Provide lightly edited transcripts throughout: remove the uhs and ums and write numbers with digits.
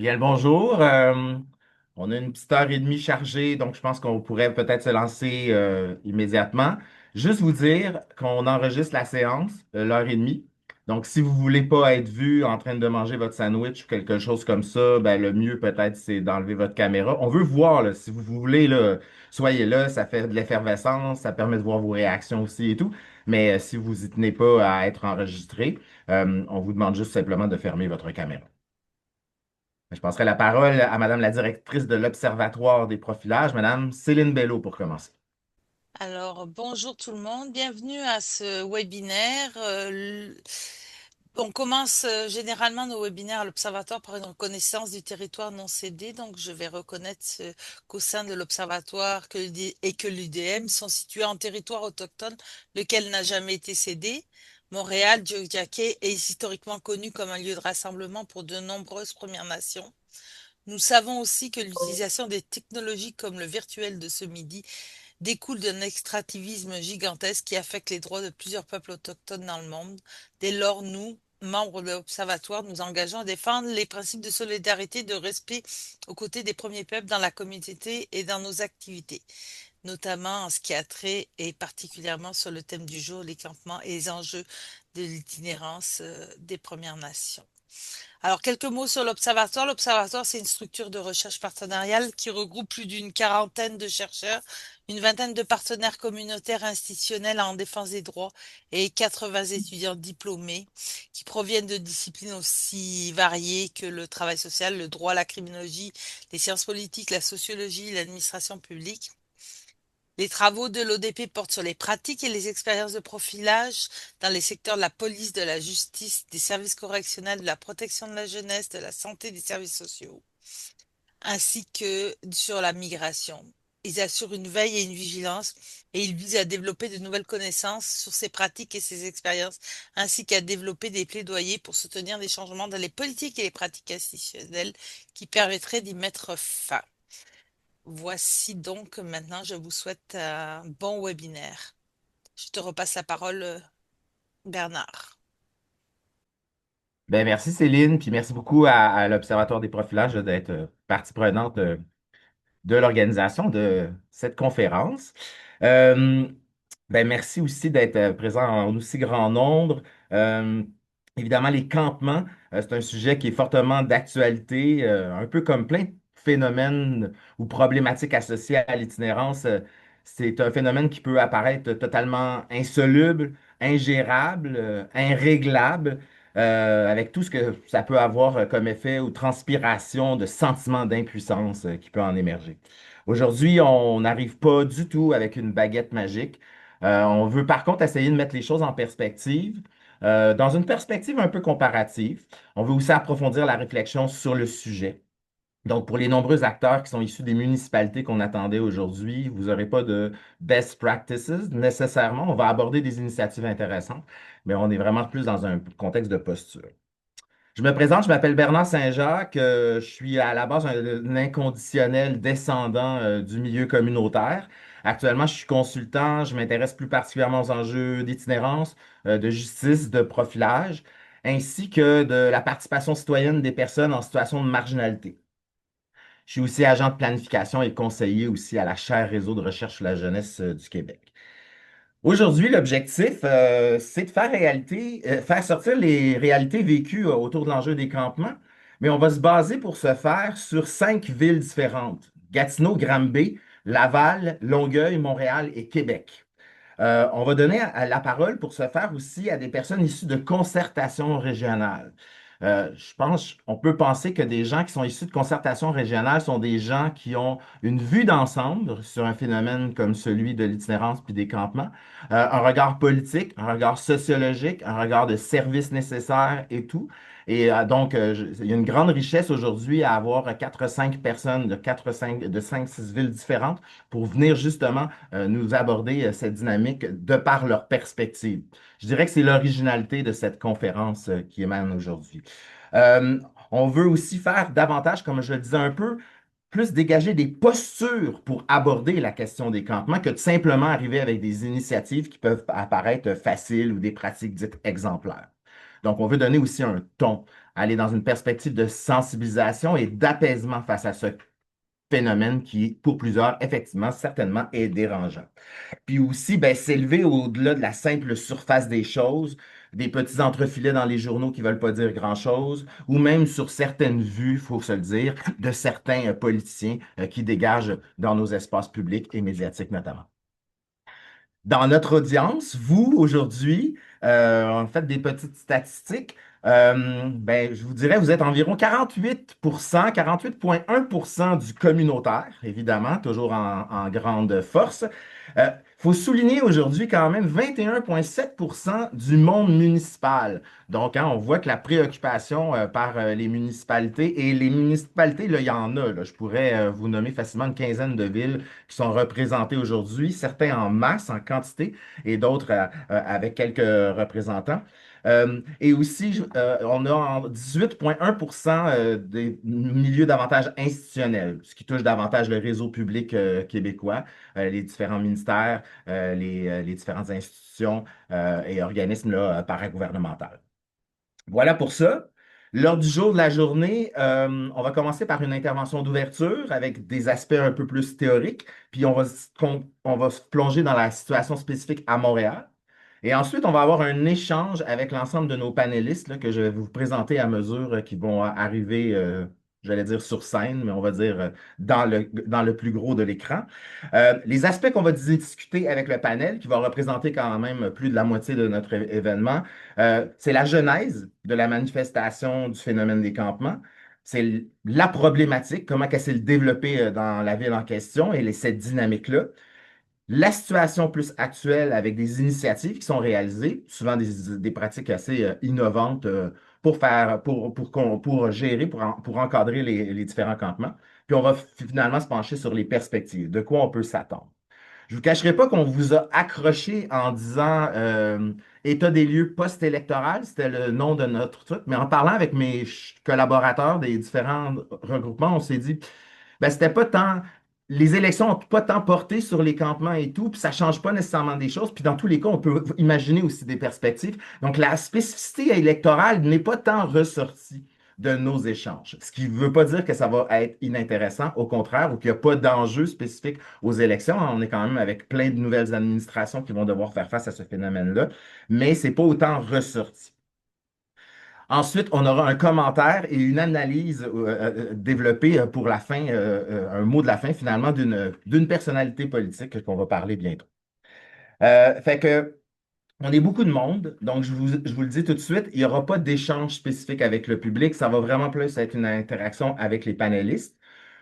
Bien le bonjour. On a une petite heure et demie chargée, donc je pense qu'on pourrait peut-être se lancer immédiatement. Juste vous dire qu'on enregistre la séance, l'heure et demie. Donc, si vous voulez pas être vu en train de manger votre sandwich ou quelque chose comme ça, ben, le mieux peut-être c'est d'enlever votre caméra. On veut voir, là, si vous voulez, là, soyez là, ça fait de l'effervescence, ça permet de voir vos réactions aussi et tout. Mais si vous y tenez pas à être enregistré, on vous demande juste simplement de fermer votre caméra. Je passerai la parole à Madame la directrice de l'Observatoire des profilages, Madame Céline Bello, pour commencer. Alors, bonjour tout le monde, bienvenue à ce webinaire. On commence généralement nos webinaires à l'Observatoire par une reconnaissance du territoire non cédé. Donc, je vais reconnaître qu'au sein de l'Observatoire et que l'UDM sont situés en territoire autochtone, lequel n'a jamais été cédé. Montréal, Tiohtià:ke est historiquement connu comme un lieu de rassemblement pour de nombreuses Premières Nations. Nous savons aussi que l'utilisation des technologies comme le virtuel de ce midi découle d'un extractivisme gigantesque qui affecte les droits de plusieurs peuples autochtones dans le monde. Dès lors, nous, membres de l'Observatoire, nous engageons à défendre les principes de solidarité et de respect aux côtés des premiers peuples dans la communauté et dans nos activités, notamment en ce qui a trait et particulièrement sur le thème du jour, les campements et les enjeux de l'itinérance des Premières Nations. Alors, quelques mots sur l'Observatoire. L'Observatoire, c'est une structure de recherche partenariale qui regroupe plus d'une quarantaine de chercheurs, une vingtaine de partenaires communautaires institutionnels en défense des droits et 80 étudiants diplômés qui proviennent de disciplines aussi variées que le travail social, le droit, la criminologie, les sciences politiques, la sociologie, l'administration publique. Les travaux de l'ODP portent sur les pratiques et les expériences de profilage dans les secteurs de la police, de la justice, des services correctionnels, de la protection de la jeunesse, de la santé, des services sociaux, ainsi que sur la migration. Ils assurent une veille et une vigilance et ils visent à développer de nouvelles connaissances sur ces pratiques et ces expériences, ainsi qu'à développer des plaidoyers pour soutenir des changements dans les politiques et les pratiques institutionnelles qui permettraient d'y mettre fin. Voici donc maintenant, je vous souhaite un bon webinaire. Je te repasse la parole, Bernard. Ben, merci Céline, puis merci beaucoup à l'Observatoire des profilages d'être partie prenante de l'organisation de cette conférence. Euh, ben, merci aussi d'être présent en aussi grand nombre. Euh, Évidemment, les campements, c'est un sujet qui est fortement d'actualité, un peu comme plein de phénomènes ou problématiques associées à l'itinérance. C'est un phénomène qui peut apparaître totalement insoluble, ingérable, inréglable, avec tout ce que ça peut avoir comme effet ou transpiration de sentiments d'impuissance qui peut en émerger. Aujourd'hui, on n'arrive pas du tout avec une baguette magique. On veut par contre essayer de mettre les choses en perspective, dans une perspective un peu comparative. On veut aussi approfondir la réflexion sur le sujet. Donc, pour les nombreux acteurs qui sont issus des municipalités qu'on attendait aujourd'hui, vous n'aurez pas de best practices nécessairement. On va aborder des initiatives intéressantes, mais on est vraiment plus dans un contexte de posture. Je me présente, je m'appelle Bernard Saint-Jacques, je suis à la base un inconditionnel descendant du milieu communautaire. Actuellement, je suis consultant, je m'intéresse plus particulièrement aux enjeux d'itinérance, de justice, de profilage, ainsi que de la participation citoyenne des personnes en situation de marginalité. Je suis aussi agent de planification et conseiller aussi à la chaire Réseau de recherche sur la jeunesse du Québec. Aujourd'hui, l'objectif, c'est de faire sortir les réalités vécues autour de l'enjeu des campements, mais on va se baser pour ce faire sur 5 villes différentes: Gatineau, Granby, Laval, Longueuil, Montréal et Québec. On va donner la parole pour ce faire aussi à des personnes issues de concertation régionale. Je pense, on peut penser que des gens qui sont issus de concertation régionale sont des gens qui ont une vue d'ensemble sur un phénomène comme celui de l'itinérance puis des campements, un regard politique, un regard sociologique, un regard de services nécessaires et tout. Et donc, il y a une grande richesse aujourd'hui à avoir 4 5 personnes de 5 6 villes différentes pour venir justement nous aborder cette dynamique de par leur perspective. Je dirais que c'est l'originalité de cette conférence qui émane aujourd'hui. Euh, on veut aussi faire davantage, comme je le disais un peu, plus dégager des postures pour aborder la question des campements que de simplement arriver avec des initiatives qui peuvent apparaître faciles ou des pratiques dites exemplaires. Donc, on veut donner aussi un ton aller dans une perspective de sensibilisation et d'apaisement face à ce phénomène qui, pour plusieurs, effectivement, certainement, est dérangeant. Puis aussi, ben, s'élever au-delà de la simple surface des choses, des petits entrefilets dans les journaux qui ne veulent pas dire grand-chose, ou même sur certaines vues, il faut se le dire, de certains politiciens qui dégagent dans nos espaces publics et médiatiques notamment. Dans notre audience, vous, aujourd'hui, en fait des petites statistiques. Ben, je vous dirais, vous êtes environ 48%, 48,1% du communautaire, évidemment, toujours en grande force. Il faut souligner aujourd'hui quand même 21,7% du monde municipal. Donc, hein, on voit que la préoccupation par les municipalités, et les municipalités, là, il y en a, là. Je pourrais vous nommer facilement une quinzaine de villes qui sont représentés aujourd'hui, certains en masse, en quantité, et d'autres avec quelques représentants. Et aussi, on a 18,1% des milieux davantage institutionnels, ce qui touche davantage le réseau public québécois, les différents ministères, les différentes institutions et organismes là, paragouvernementaux. Voilà pour ça. L'ordre du jour de la journée, on va commencer par une intervention d'ouverture avec des aspects un peu plus théoriques, puis on va se plonger dans la situation spécifique à Montréal. Et ensuite, on va avoir un échange avec l'ensemble de nos panélistes là, que je vais vous présenter à mesure qu'ils vont arriver, j'allais dire sur scène, mais on va dire dans le plus gros de l'écran. Les aspects qu'on va discuter avec le panel, qui va représenter quand même plus de la moitié de notre événement, c'est la genèse de la manifestation du phénomène des campements. C'est la problématique, comment elle s'est développée dans la ville en question et cette dynamique-là. La situation plus actuelle avec des initiatives qui sont réalisées, souvent des pratiques assez innovantes pour faire, pour gérer, pour encadrer les différents campements. Puis on va finalement se pencher sur les perspectives, de quoi on peut s'attendre. Je ne vous cacherai pas qu'on vous a accroché en disant État des lieux post-électoral, c'était le nom de notre truc, mais en parlant avec mes collaborateurs des différents regroupements, on s'est dit, ben, c'était pas tant. Les élections n'ont pas tant porté sur les campements et tout, puis ça ne change pas nécessairement des choses. Puis dans tous les cas, on peut imaginer aussi des perspectives. Donc la spécificité électorale n'est pas tant ressortie de nos échanges. Ce qui ne veut pas dire que ça va être inintéressant, au contraire, ou qu'il n'y a pas d'enjeu spécifique aux élections. On est quand même avec plein de nouvelles administrations qui vont devoir faire face à ce phénomène-là, mais ce n'est pas autant ressorti. Ensuite, on aura un commentaire et une analyse développée pour la fin, un mot de la fin finalement d'une personnalité politique qu'on va parler bientôt. Fait que on est beaucoup de monde, donc je vous le dis tout de suite, il n'y aura pas d'échange spécifique avec le public, ça va vraiment plus être une interaction avec les panélistes.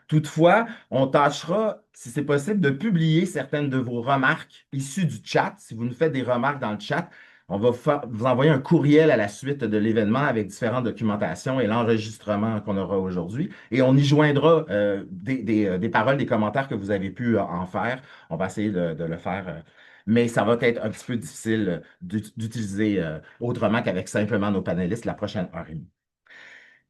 Toutefois, on tâchera, si c'est possible, de publier certaines de vos remarques issues du chat. Si vous nous faites des remarques dans le chat, on va vous envoyer un courriel à la suite de l'événement avec différentes documentations et l'enregistrement qu'on aura aujourd'hui. Et on y joindra des paroles, des commentaires que vous avez pu en faire. On va essayer de le faire. Mais ça va être un petit peu difficile d'utiliser autrement qu'avec simplement nos panélistes la prochaine heure et demie.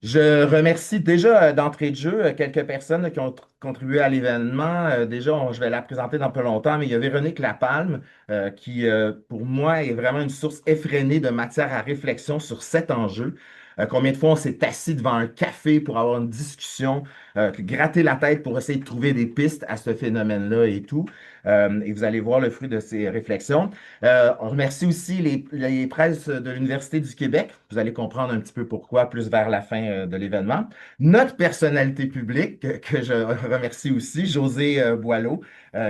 Je remercie déjà d'entrée de jeu quelques personnes qui ont contribué à l'événement. Déjà, je vais la présenter dans pas longtemps, mais il y a Véronique Lapalme qui, pour moi, est vraiment une source effrénée de matière à réflexion sur cet enjeu. Combien de fois on s'est assis devant un café pour avoir une discussion, gratter la tête pour essayer de trouver des pistes à ce phénomène-là et tout. Et vous allez voir le fruit de ces réflexions. On remercie aussi les presses de l'Université du Québec. Vous allez comprendre un petit peu pourquoi plus vers la fin de l'événement. Notre personnalité publique, que je remercie aussi, José Boileau,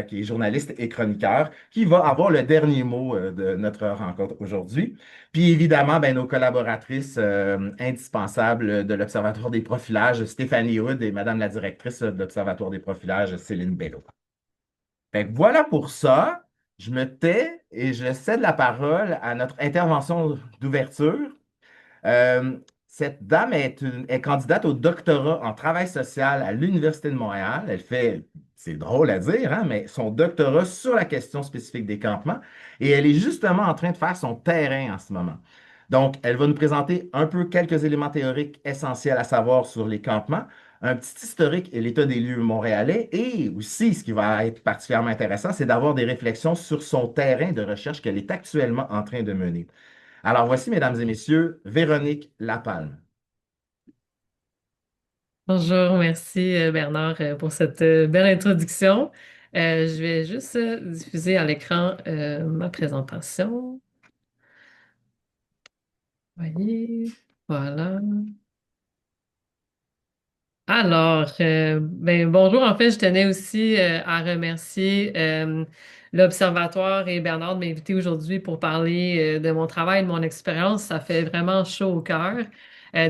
qui est journaliste et chroniqueur, qui va avoir le dernier mot de notre rencontre aujourd'hui. Puis évidemment, ben, nos collaboratrices indispensables de l'Observatoire des profilages, Stéphanie Hood et Madame la directrice de l'Observatoire des profilages, Céline Bello. Fait que voilà pour ça. Je me tais et je cède la parole à notre intervention d'ouverture. Cette dame est candidate au doctorat en travail social à l'Université de Montréal. Elle fait, c'est drôle à dire, hein, mais son doctorat sur la question spécifique des campements. Et elle est justement en train de faire son terrain en ce moment. Donc, elle va nous présenter un peu quelques éléments théoriques essentiels à savoir sur les campements, un petit historique et l'état des lieux montréalais. Et aussi, ce qui va être particulièrement intéressant, c'est d'avoir des réflexions sur son terrain de recherche qu'elle est actuellement en train de mener. Alors voici, mesdames et messieurs, Véronique Lapalme. Bonjour, merci Bernard pour cette belle introduction. Je vais juste diffuser à l'écran ma présentation. Voyez, voilà. Alors, bonjour. En fait, je tenais aussi à remercier l'Observatoire et Bernard de m'inviter aujourd'hui pour parler de mon travail, de mon expérience. Ça fait vraiment chaud au cœur.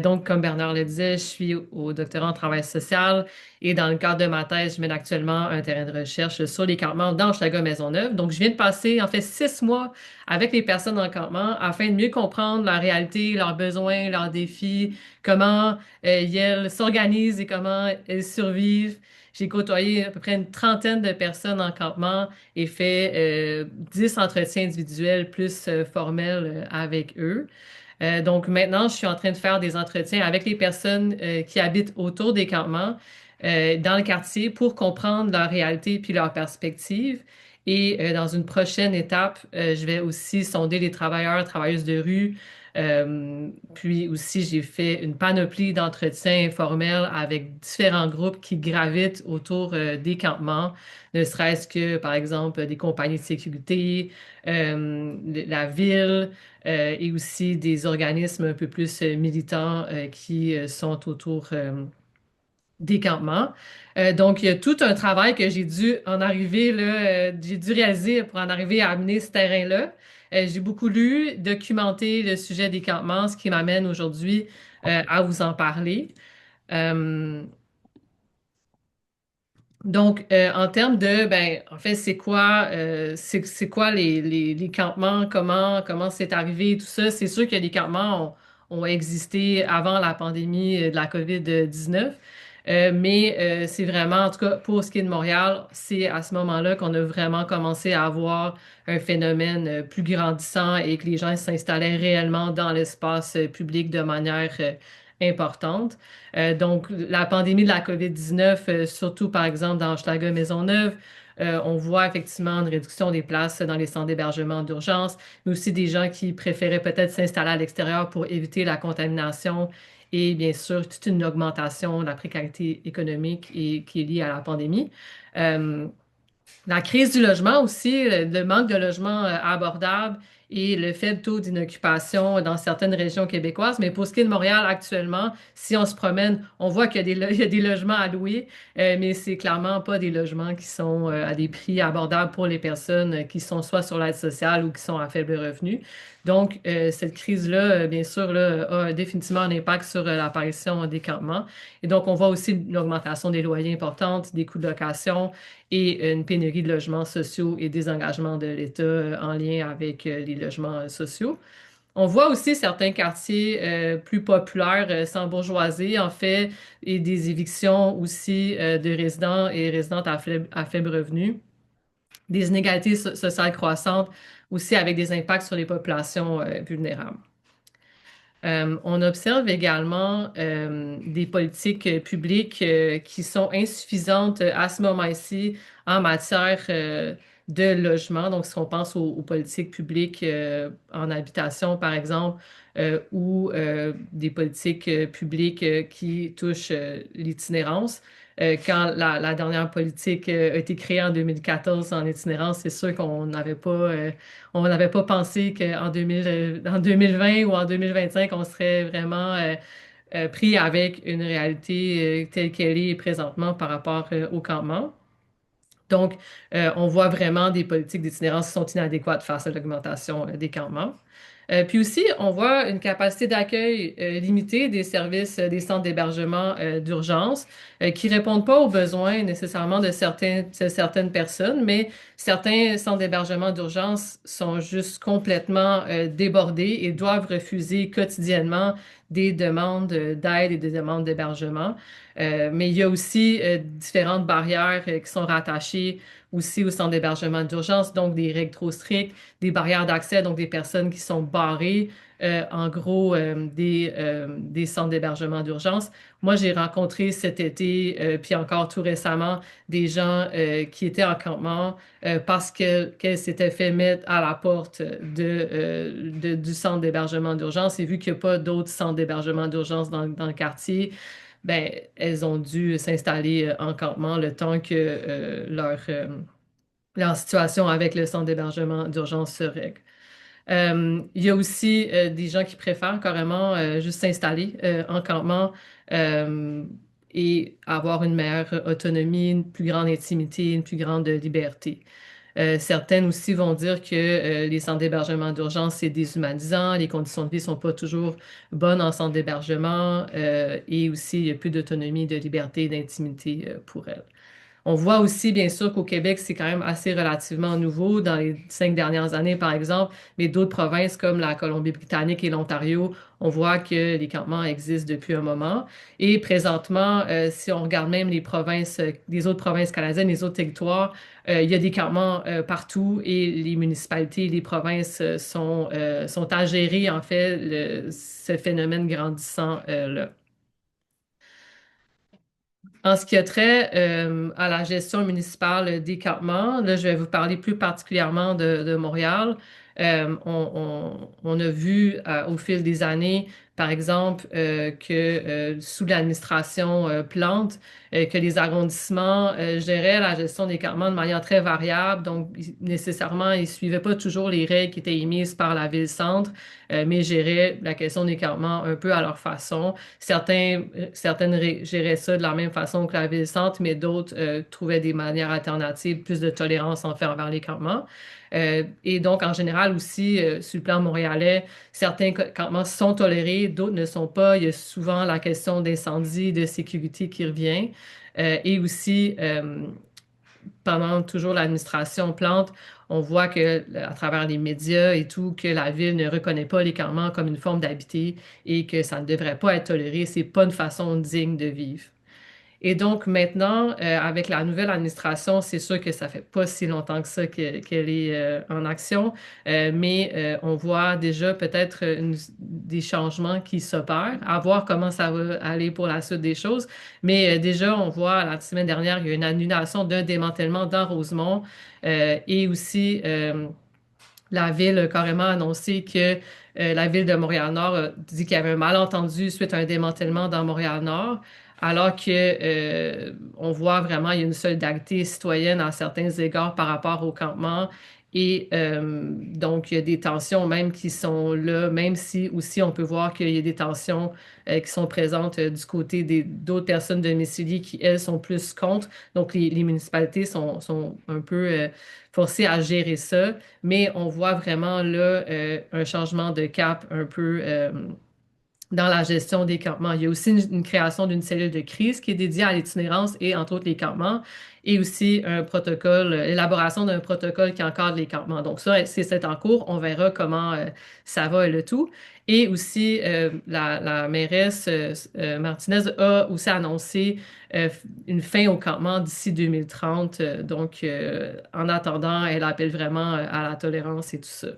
Donc, comme Bernard le disait, je suis au doctorat en travail social et dans le cadre de ma thèse, je mène actuellement un terrain de recherche sur les campements dans Hochelaga-Maisonneuve. Donc, je viens de passer en fait 6 mois avec les personnes en campement afin de mieux comprendre leur réalité, leurs besoins, leurs défis, comment elles s'organisent et comment elles survivent. J'ai côtoyé à peu près une trentaine de personnes en campement et fait 10 entretiens individuels plus formels avec eux. Donc maintenant, je suis en train de faire des entretiens avec les personnes qui habitent autour des campements dans le quartier pour comprendre leur réalité puis leur perspective. Et dans une prochaine étape, je vais aussi sonder les travailleurs, travailleuses de rue. Puis aussi, j'ai fait une panoplie d'entretiens informels avec différents groupes qui gravitent autour des campements, ne serait-ce que, par exemple, des compagnies de sécurité, la ville, et aussi des organismes un peu plus militants qui sont autour des campements. Donc, il y a tout un travail que j'ai dû en arriver là, j'ai dû réaliser pour en arriver à amener ce terrain-là. J'ai beaucoup lu, documenté le sujet des campements, ce qui m'amène aujourd'hui à vous en parler. Euh, donc, en termes de, en fait, c'est quoi les campements, comment c'est arrivé, tout ça. C'est sûr que les campements ont existé avant la pandémie de la COVID-19, mais c'est vraiment, en tout cas, pour ce qui est de Montréal, c'est à ce moment-là qu'on a vraiment commencé à avoir un phénomène plus grandissant et que les gens s'installaient réellement dans l'espace public de manière importante. Donc, la pandémie de la COVID-19, surtout par exemple dans Hochelaga-Maisonneuve, on voit effectivement une réduction des places dans les centres d'hébergement d'urgence, mais aussi des gens qui préféraient peut-être s'installer à l'extérieur pour éviter la contamination et bien sûr toute une augmentation de la précarité économique et, qui est liée à la pandémie. Euh, la crise du logement aussi, le manque de logements abordables et le faible taux d'inoccupation dans certaines régions québécoises. Mais pour ce qui est de Montréal actuellement, si on se promène, on voit qu'il y a il y a des logements à louer, mais c'est clairement pas des logements qui sont à des prix abordables pour les personnes qui sont soit sur l'aide sociale ou qui sont à faible revenu. Donc, cette crise-là, bien sûr, là, a définitivement un impact sur l'apparition des campements. Et donc, on voit aussi une augmentation des loyers importantes, des coûts de location et une pénurie de logements sociaux et des engagements de l'État en lien avec les logements sociaux. On voit aussi certains quartiers plus populaires, sans bourgeoisie, en fait, et des évictions aussi de résidents et résidentes à faible revenu, des inégalités sociales croissantes, aussi avec des impacts sur les populations vulnérables. On observe également des politiques publiques qui sont insuffisantes à ce moment-ci en matière de logement. Donc, si on pense aux politiques publiques en habitation, par exemple, ou des politiques publiques qui touchent l'itinérance. Quand la dernière politique a été créée en 2014 en itinérance, c'est sûr qu'on n'avait pas pensé qu'en 2020 ou en 2025, on serait vraiment pris avec une réalité telle qu'elle est présentement par rapport au campement. Donc, on voit vraiment des politiques d'itinérance qui sont inadéquates face à l'augmentation des campements. Puis aussi, on voit une capacité d'accueil limitée des services des centres d'hébergement d'urgence qui répondent pas aux besoins nécessairement de certaines personnes, mais certains centres d'hébergement d'urgence sont juste complètement débordés et doivent refuser quotidiennement des demandes d'aide et des demandes d'hébergement. Mais il y a aussi différentes barrières qui sont rattachées aussi au centre d'hébergement d'urgence, donc des règles trop strictes, des barrières d'accès, donc des personnes qui sont barrées, en gros, des centres d'hébergement d'urgence. Moi, j'ai rencontré cet été, puis encore tout récemment, des gens qui étaient en campement parce qu'elles s'étaient fait mettre à la porte du centre d'hébergement d'urgence et vu qu'il n'y a pas d'autres centres d'hébergement d'urgence dans le quartier, ben, elles ont dû s'installer en campement le temps que leur situation avec le centre d'hébergement d'urgence se règle. Il y a aussi des gens qui préfèrent carrément juste s'installer en campement euh, et avoir une meilleure autonomie, une plus grande intimité, une plus grande liberté. Certaines aussi vont dire que les centres d'hébergement d'urgence, c'est déshumanisant, les conditions de vie sont pas toujours bonnes en centre d'hébergement et aussi il y a plus d'autonomie, de liberté et d'intimité pour elles. On voit aussi, bien sûr, qu'au Québec, c'est quand même assez relativement nouveau dans les 5 dernières années, par exemple, mais d'autres provinces comme la Colombie-Britannique et l'Ontario, on voit que les campements existent depuis un moment. Et présentement, si on regarde même les provinces, les autres provinces canadiennes, les autres territoires, il y a des campements partout et les municipalités, les provinces sont à gérer, en fait, ce phénomène grandissant là. En ce qui a trait à la gestion municipale des campements, là, je vais vous parler plus particulièrement de Montréal. On a vu au fil des années, par exemple, que sous l'administration Plante, que les arrondissements géraient la gestion des campements de manière très variable. Donc, nécessairement, ils ne suivaient pas toujours les règles qui étaient émises par la ville-centre, mais géraient la question des campements un peu à leur façon. Certaines géraient ça de la même façon que la ville-centre, mais d'autres trouvaient des manières alternatives, plus de tolérance en fait envers les campements. Et donc, en général aussi, sur le plan montréalais, certains campements sont tolérés, d'autres ne sont pas. Il y a souvent la question d'incendie, de sécurité qui revient. Et aussi, pendant toujours l'administration Plante, on voit que à travers les médias et tout, que la ville ne reconnaît pas les campements comme une forme d'habiter et que ça ne devrait pas être toléré. C'est pas une façon digne de vivre. Et donc maintenant, avec la nouvelle administration, c'est sûr que ça fait pas si longtemps que ça qu'elle est en action, mais on voit déjà peut-être des changements qui s'opèrent, à voir comment ça va aller pour la suite des choses. Mais déjà, on voit la semaine dernière, il y a une annulation d'un démantèlement dans Rosemont et aussi la ville a carrément annoncé que la ville de Montréal-Nord a dit qu'il y avait un malentendu suite à un démantèlement dans Montréal-Nord, alors que on voit vraiment il y a une solidarité citoyenne à certains égards par rapport au campement. Et donc, il y a des tensions même qui sont là, même si aussi on peut voir qu'il y a des tensions qui sont présentes du côté des d'autres personnes domiciliées qui, elles, sont plus contre. Donc, les municipalités sont un peu forcées à gérer ça. Mais on voit vraiment là un changement de cap un peu dans la gestion des campements. Il y a aussi une création d'une cellule de crise qui est dédiée à l'itinérance et entre autres les campements et aussi un protocole, l'élaboration d'un protocole qui encadre les campements. Donc ça, c'est en cours. On verra comment ça va et le tout. Et aussi, la mairesse Martinez a aussi annoncé une fin au campement d'ici 2030. Donc, en attendant, elle appelle vraiment à la tolérance et tout ça.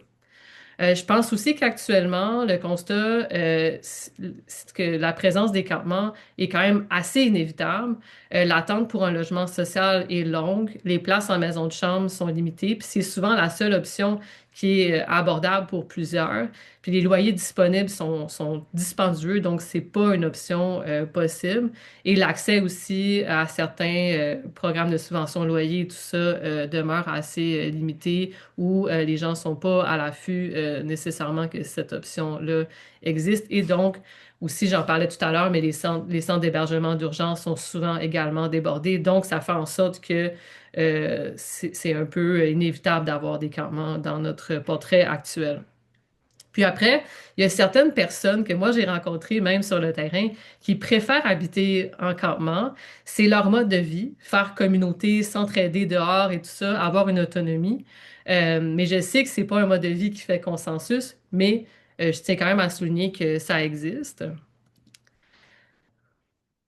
Je pense aussi qu'actuellement, le constat, c'est que la présence des campements est quand même assez inévitable. L'attente pour un logement social est longue. Les places en maison de chambre sont limitées. Puis c'est souvent la seule option qui est abordable pour plusieurs. Puis les loyers disponibles sont dispendieux, donc c'est pas une option possible. Et l'accès aussi à certains programmes de subvention loyer, tout ça, demeure assez limité où les gens sont pas à l'affût nécessairement que cette option-là existe. Et donc, aussi, j'en parlais tout à l'heure, mais les centres d'hébergement d'urgence sont souvent également débordés. Donc, ça fait en sorte que c'est un peu inévitable d'avoir des campements dans notre portrait actuel. Puis après, il y a certaines personnes que moi j'ai rencontrées même sur le terrain qui préfèrent habiter en campement. C'est leur mode de vie, faire communauté, s'entraider dehors et tout ça, avoir une autonomie. Mais je sais que c'est pas un mode de vie qui fait consensus, mais je tiens quand même à souligner que ça existe.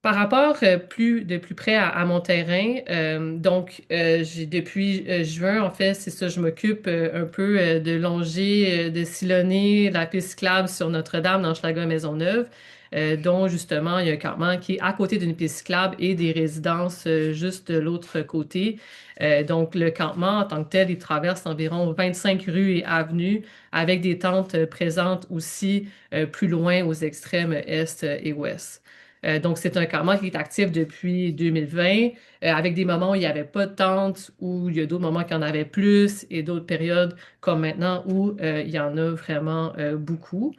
Par rapport de plus près à mon terrain, donc j'ai depuis juin, en fait, c'est ça, je m'occupe un peu de longer, de sillonner la piste cyclable sur Notre-Dame dans Schlager-Maisonneuve, dont justement il y a un campement qui est à côté d'une piste cyclable et des résidences juste de l'autre côté. Donc le campement en tant que tel, il traverse environ 25 rues et avenues avec des tentes présentes aussi plus loin aux extrêmes est et ouest. Donc, c'est un campement qui est actif depuis 2020, avec des moments où il n'y avait pas de tente, où il y a d'autres moments qu'il y en avait plus, et d'autres périodes comme maintenant où il y en a vraiment beaucoup.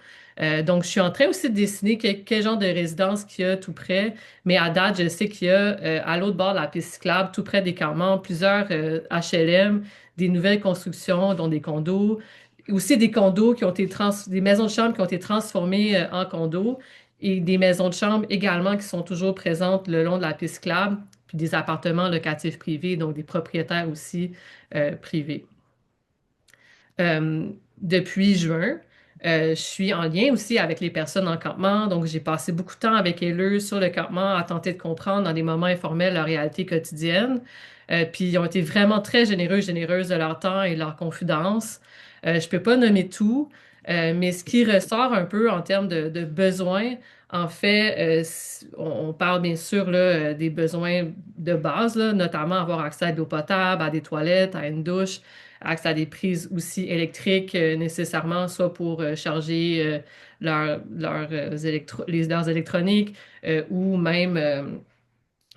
Donc, je suis en train aussi de dessiner quel genre de résidence qu'il y a tout près, mais à date, je sais qu'il y a à l'autre bord de la piste cyclable, tout près des campements, plusieurs HLM, des nouvelles constructions, dont des condos, aussi des condos qui ont été des maisons de chambre qui ont été transformées en condos et des maisons de chambre également qui sont toujours présentes le long de la piste cyclable, puis des appartements locatifs privés, donc des propriétaires aussi privés. Euh, Depuis juin, je suis en lien aussi avec les personnes en campement, donc j'ai passé beaucoup de temps avec eux sur le campement à tenter de comprendre dans des moments informels leur réalité quotidienne. Puis ils ont été vraiment très généreux, généreuses de leur temps et de leur confidence. Je peux pas nommer tout, mais ce qui ressort un peu en termes de besoins, en fait, on parle bien sûr là, des besoins de base, là, notamment avoir accès à de l'eau potable, à des toilettes, à une douche, accès à des prises aussi électriques nécessairement, soit pour charger leurs électroniques ou même,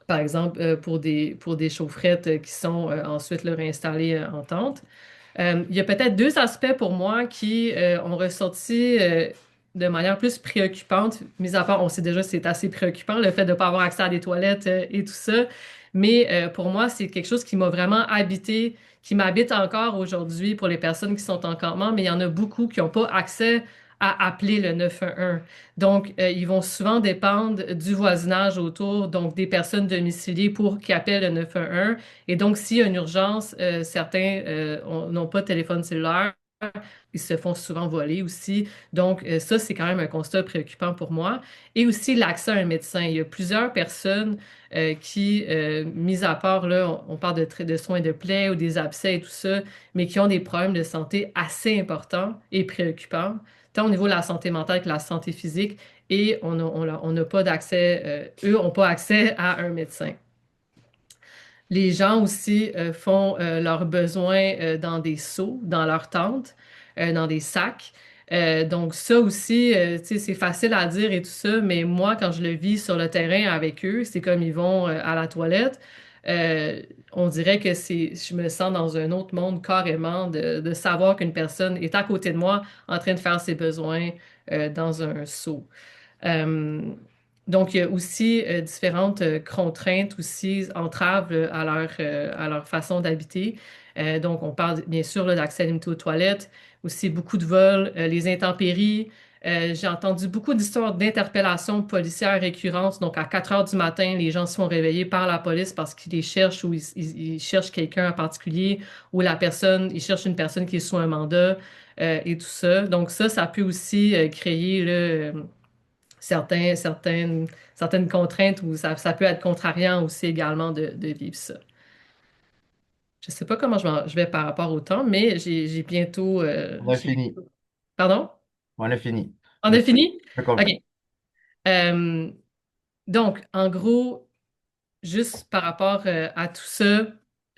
par exemple, pour des chaufferettes qui sont ensuite là, réinstallées en tente. Il y a peut-être deux aspects pour moi qui ont ressorti de manière plus préoccupante, mis à part, on sait déjà que c'est assez préoccupant, le fait de ne pas avoir accès à des toilettes et tout ça, mais pour moi, c'est quelque chose qui m'a vraiment habité, qui m'habite encore aujourd'hui pour les personnes qui sont en campement, mais il y en a beaucoup qui n'ont pas accès à appeler le 911. Donc, ils vont souvent dépendre du voisinage autour, donc des personnes domiciliées pour qu'ils appellent le 911. Et donc, s'il y a une urgence, certains n'ont pas de téléphone cellulaire. Ils se font souvent voler aussi. Donc, ça, c'est quand même un constat préoccupant pour moi. Et aussi l'accès à un médecin. Il y a plusieurs personnes mis à part, là, on parle de soins de plaies ou des abcès et tout ça, mais qui ont des problèmes de santé assez importants et préoccupants, tant au niveau de la santé mentale que la santé physique. Et on n'a pas d'accès, eux n'ont pas accès à un médecin. Les gens aussi font leurs besoins dans des seaux, dans leurs tentes, dans des sacs. Donc ça aussi, tu sais, c'est facile à dire et tout ça, mais moi, quand je le vis sur le terrain avec eux, c'est comme ils vont à la toilette. Euh, on dirait que je me sens dans un autre monde carrément de savoir qu'une personne est à côté de moi en train de faire ses besoins dans un seau. Euh, donc, il y a aussi différentes contraintes aussi, entraves à leur façon d'habiter. Donc, on parle bien sûr là, d'accès limité aux toilettes, aussi beaucoup de vols, les intempéries. J'ai entendu beaucoup d'histoires d'interpellations policières récurrentes. Donc, à 4 heures du matin, les gens se font réveiller par la police parce qu'ils les cherchent ou ils cherchent quelqu'un en particulier ou ils cherchent une personne qui est sous un mandat et tout ça. Donc, ça peut aussi créer là, certaines contraintes où ça peut être contrariant aussi également de vivre ça. Je sais pas comment je vais par rapport au temps, mais j'ai bientôt... On a fini. Pardon? On a fini. On a fini? Je OK. comprends. Euh, donc, en gros, juste par rapport à tout ça,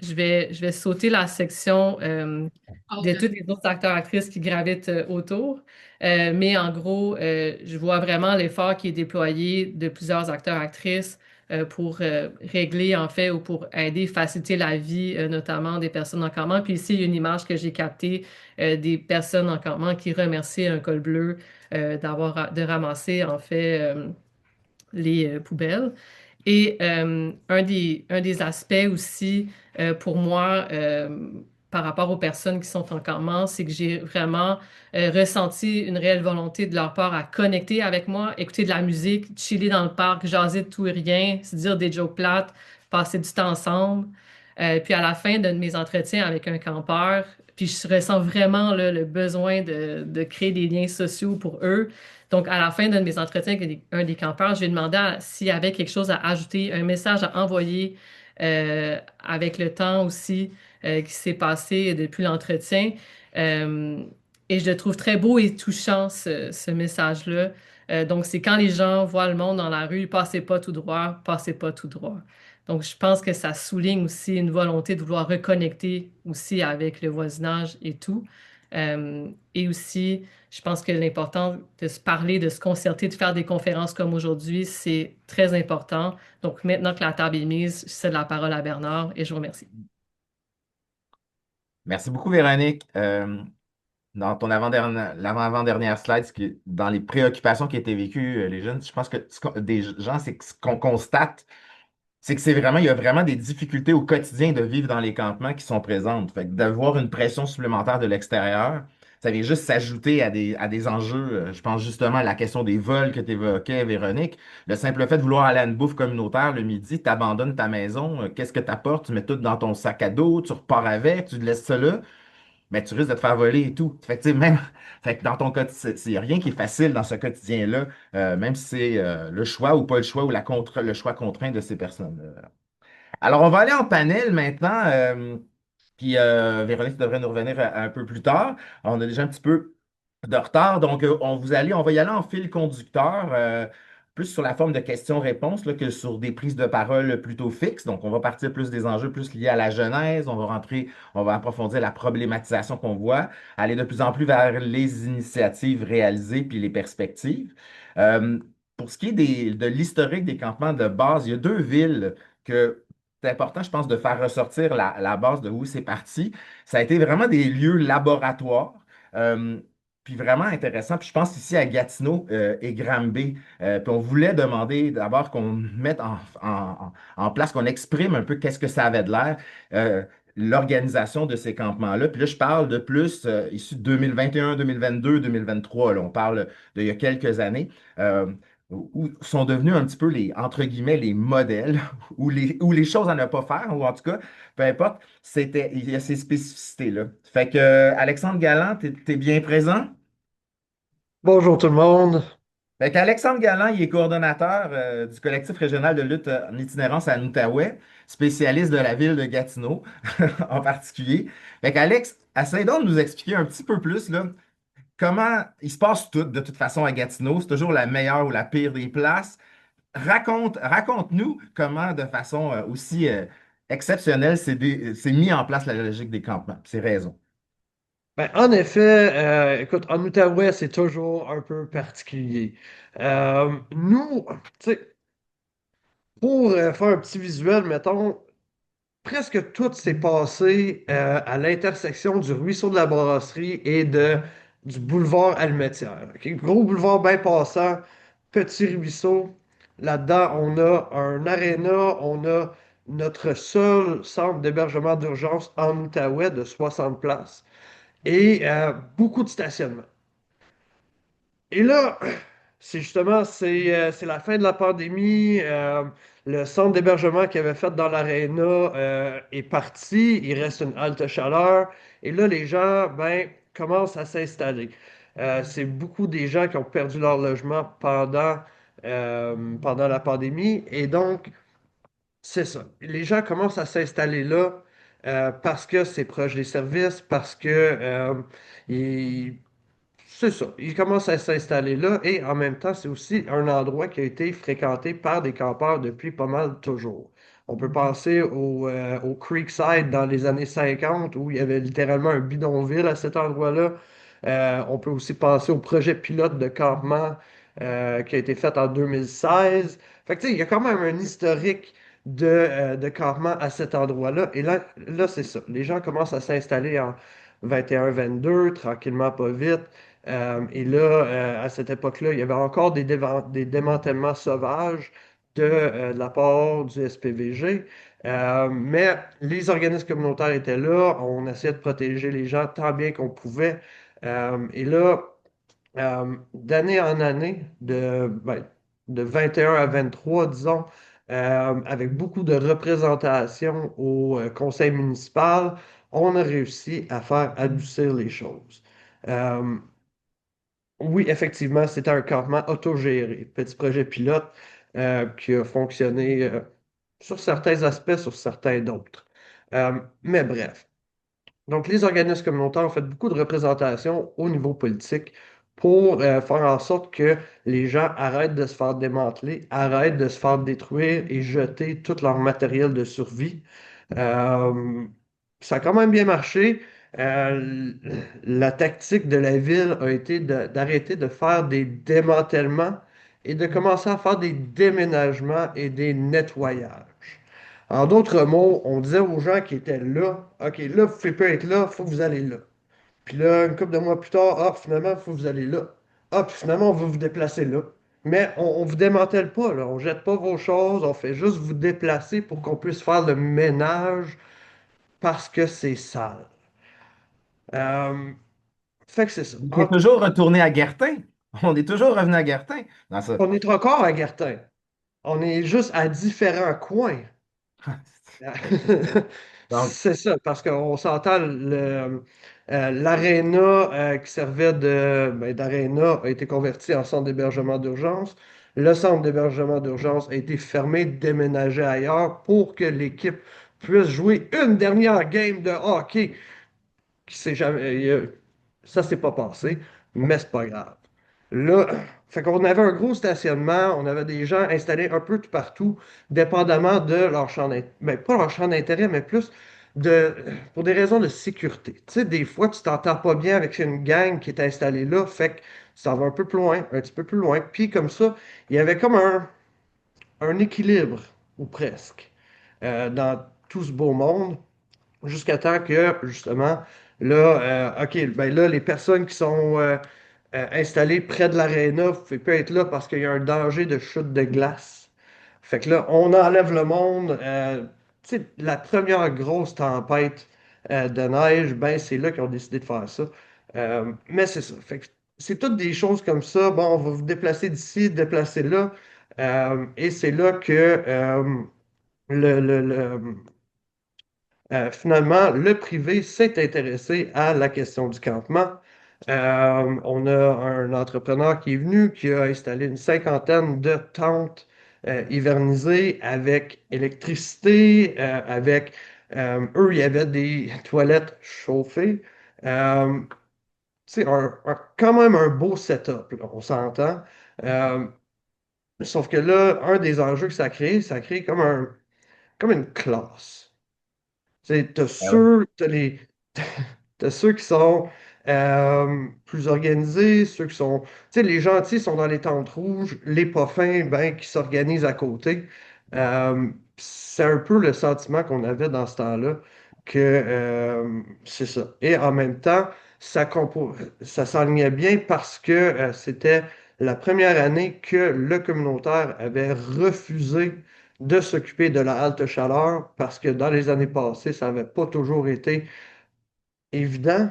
je vais sauter la section de tous les autres acteurs actrices qui gravitent autour. Mais en gros, je vois vraiment l'effort qui est déployé de plusieurs acteurs actrices pour régler, en fait, ou pour aider, faciliter la vie, notamment des personnes en campement. Puis ici, il y a une image que j'ai captée des personnes en campement qui remercient un col bleu de ramasser, en fait, les poubelles. Et un des aspects aussi pour moi par rapport aux personnes qui sont en campement, c'est que j'ai vraiment ressenti une réelle volonté de leur part à connecter avec moi, écouter de la musique, chiller dans le parc, jaser de tout et rien, se dire des jokes plates, passer du temps ensemble. Puis à la fin de mes entretiens avec un campeur, puis je ressens vraiment là, le besoin de créer des liens sociaux pour eux. Donc, à la fin d'un de mes entretiens avec un des campeurs, je lui ai demandé s'il y avait quelque chose à ajouter, un message à envoyer avec le temps aussi qui s'est passé depuis l'entretien. Euh, et je le trouve très beau et touchant, ce message-là. Donc, c'est quand les gens voient le monde dans la rue, passez pas tout droit, passez pas tout droit. Donc, je pense que ça souligne aussi une volonté de vouloir reconnecter aussi avec le voisinage et tout. Et aussi, je pense que l'important de se parler, de se concerter, de faire des conférences comme aujourd'hui, c'est très important. Donc maintenant que la table est mise, je cède la parole à Bernard et je vous remercie. Merci beaucoup, Véronique. Dans ton l'avant-avant-dernière slide, dans les préoccupations qui étaient vécues, les jeunes, je pense que des gens, c'est que ce qu'on constate, c'est que il y a vraiment des difficultés au quotidien de vivre dans les campements qui sont présentes. Fait que d'avoir une pression supplémentaire de l'extérieur, ça vient juste s'ajouter à des enjeux. Je pense justement à la question des vols que tu évoquais, Véronique. Le simple fait de vouloir aller à une bouffe communautaire le midi, tu abandonnes ta maison, qu'est-ce que tu apportes? Tu mets tout dans ton sac à dos, tu repars avec, tu te laisses ça là, mais tu risques de te faire voler et tout. Fait que, tu sais, même, fait que dans ton quotidien, il n'y a rien qui est facile dans ce quotidien-là, même si c'est le choix ou pas le choix ou le choix contraint de ces personnes. Alors, on va aller en panel maintenant. Puis Véronique devrait nous revenir un peu plus tard. On a déjà un petit peu de retard. Donc, on va y aller en fil conducteur, plus sur la forme de questions-réponses là, que sur des prises de parole plutôt fixes. Donc, on va partir plus des enjeux plus liés à la genèse. On va approfondir la problématisation qu'on voit, aller de plus en plus vers les initiatives réalisées puis les perspectives. Euh, pour ce qui est de l'historique des campements de base, il y a deux villes que c'est important, je pense, de faire ressortir la base de où c'est parti. Ça a été vraiment des lieux laboratoires. euh, Puis vraiment intéressant. Puis je pense ici à Gatineau et Granby. Puis on voulait demander d'abord qu'on mette en place, qu'on exprime un peu qu'est-ce que ça avait de l'air, euh, l'organisation de ces campements-là. Puis là, je parle de plus issu de 2021, 2022, 2023. Là, on parle d'il y a quelques années. Où sont devenus un petit peu entre guillemets, les modèles ou les choses à ne pas faire, ou en tout cas, peu importe, il y a ces spécificités-là. Fait que, Alexandre Galland, t'es bien présent? Bonjour tout le monde. Fait qu'Alexandre Galland, il est coordonnateur du collectif régional de lutte en itinérance à Outaouais, spécialiste de la ville de Gatineau en particulier. Fait qu'Alex, essaie donc de nous expliquer un petit peu plus là, comment il se passe tout de toute façon à Gatineau. C'est toujours la meilleure ou la pire des places. Raconte-nous comment, de façon aussi exceptionnelle, c'est mis en place la logique des campements, ces raisons. Ben, en effet, écoute, en Outaouais, c'est toujours un peu particulier. Nous, tu sais, pour faire un petit visuel, mettons, presque tout s'est passé à l'intersection du ruisseau de la Brasserie et du boulevard Almetière. OK? Gros boulevard bien passant, petit ruisseau. Là-dedans, on a un aréna, on a notre seul centre d'hébergement d'urgence en Outaouais de 60 places et beaucoup de stationnement. Et là, c'est la fin de la pandémie. Le centre d'hébergement qu'il avait fait dans l'aréna est parti. Il reste une halte chaleur. Et là, les gens ben, commencent à s'installer. C'est beaucoup des gens qui ont perdu leur logement pendant la pandémie. Et donc, c'est ça. Les gens commencent à s'installer là parce que c'est proche des services, parce que ils- c'est ça. Ils commencent à s'installer là et en même temps, c'est aussi un endroit qui a été fréquenté par des campeurs depuis pas mal toujours. On peut penser au Creekside dans les années 50 où il y avait littéralement un bidonville à cet endroit-là. On peut aussi penser au projet pilote de campement qui a été fait en 2016. Fait que, tu sais, il y a quand même un historique de campement à cet endroit-là. Et là, c'est ça. Les gens commencent à s'installer en 21-22, tranquillement, pas vite. Et là, à cette époque-là, il y avait encore des démantèlements sauvages de la part du SPVG. Mais les organismes communautaires étaient là. On essayait de protéger les gens tant bien qu'on pouvait. Et là, d'année en année, de 21 à 23, disons, avec beaucoup de représentation au conseil municipal, on a réussi à faire adoucir les choses. Euh, oui, effectivement, c'était un campement autogéré, petit projet pilote qui a fonctionné sur certains aspects, sur certains d'autres. Mais bref. Donc, les organismes communautaires ont fait beaucoup de représentations au niveau politique pour faire en sorte que les gens arrêtent de se faire démanteler, arrêtent de se faire détruire et jeter tout leur matériel de survie. Euh, Ça a quand même bien marché. la tactique de la ville a été d'arrêter de faire des démantèlements et de commencer à faire des déménagements et des nettoyages. En d'autres mots, on disait aux gens qui étaient là, OK, là, vous ne pouvez pas être là, il faut que vous allez là. Puis là, une couple de mois plus tard, ah, finalement, il faut que vous allez là. Ah, puis finalement, on va vous déplacer là. Mais on ne vous démantèle pas, là. On ne jette pas vos choses, on fait juste vous déplacer pour qu'on puisse faire le ménage parce que c'est sale. Euh, fait que c'est ça. On est toujours retourné à Guertin. On est toujours revenu à Guertin dans ça. On est encore à Gartin. On est juste à différents coins. Donc, C'est ça, parce qu'on s'entend, l'aréna qui servait d'aréna a été converti en centre d'hébergement d'urgence. Le centre d'hébergement d'urgence a été fermé, déménagé ailleurs pour que l'équipe puisse jouer une dernière game de hockey qui s'est jamais, ça s'est pas passé, mais c'est pas grave. Là, fait qu'on avait un gros stationnement, on avait des gens installés un peu tout partout, dépendamment de leur champ d'intérêt, pas leur champ d'intérêt, mais plus de, pour des raisons de sécurité. Tu sais, des fois, tu t'entends pas bien avec une gang qui est installée là, fait que ça va un peu plus loin, un petit peu plus loin. Puis comme ça, il y avait comme un équilibre, ou presque, dans tout ce beau monde. Jusqu'à temps que, justement, là, OK, ben là, les personnes qui sont installées près de l'aréna ne pouvaient pas être là parce qu'il y a un danger de chute de glace. Fait que là, on enlève le monde. Tu sais, la première grosse tempête de neige, ben c'est là qu'ils ont décidé de faire ça. Mais c'est ça. Fait que c'est toutes des choses comme ça. Bon, on va vous déplacer d'ici, déplacer là. Et c'est là que le, le, le- finalement, le privé s'est intéressé à la question du campement. On a un entrepreneur qui est venu, qui a installé une cinquantaine de tentes hivernisées avec électricité, eux, il y avait des toilettes chauffées. Euh, c'est quand même un beau setup, là, on s'entend. Euh, Sauf que là, un des enjeux que ça a créé comme une classe. ah oui. T'as ceux qui sont plus organisés, ceux qui sont. Tu sais, les gentils sont dans les tentes rouges, les pas fins, ben, qui s'organisent à côté. C'est un peu le sentiment qu'on avait dans ce temps-là, que c'est ça. Et en même temps, ça s'enlignait bien parce que c'était la première année que le communautaire avait refusé de s'occuper de la halte chaleur parce que dans les années passées, ça n'avait pas toujours été évident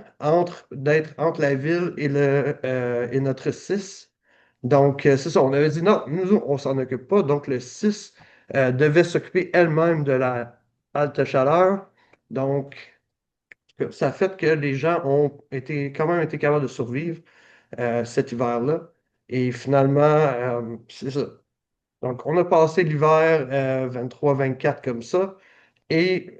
d'être entre la ville et notre 6. Donc, c'est ça, on avait dit non, nous, on s'en occupe pas. Donc, le 6 devait s'occuper elle-même de la halte chaleur. Donc, ça a fait que les gens ont quand même été capables de survivre cet hiver-là. Et finalement, c'est ça. Donc, on a passé l'hiver 23-24 comme ça. Et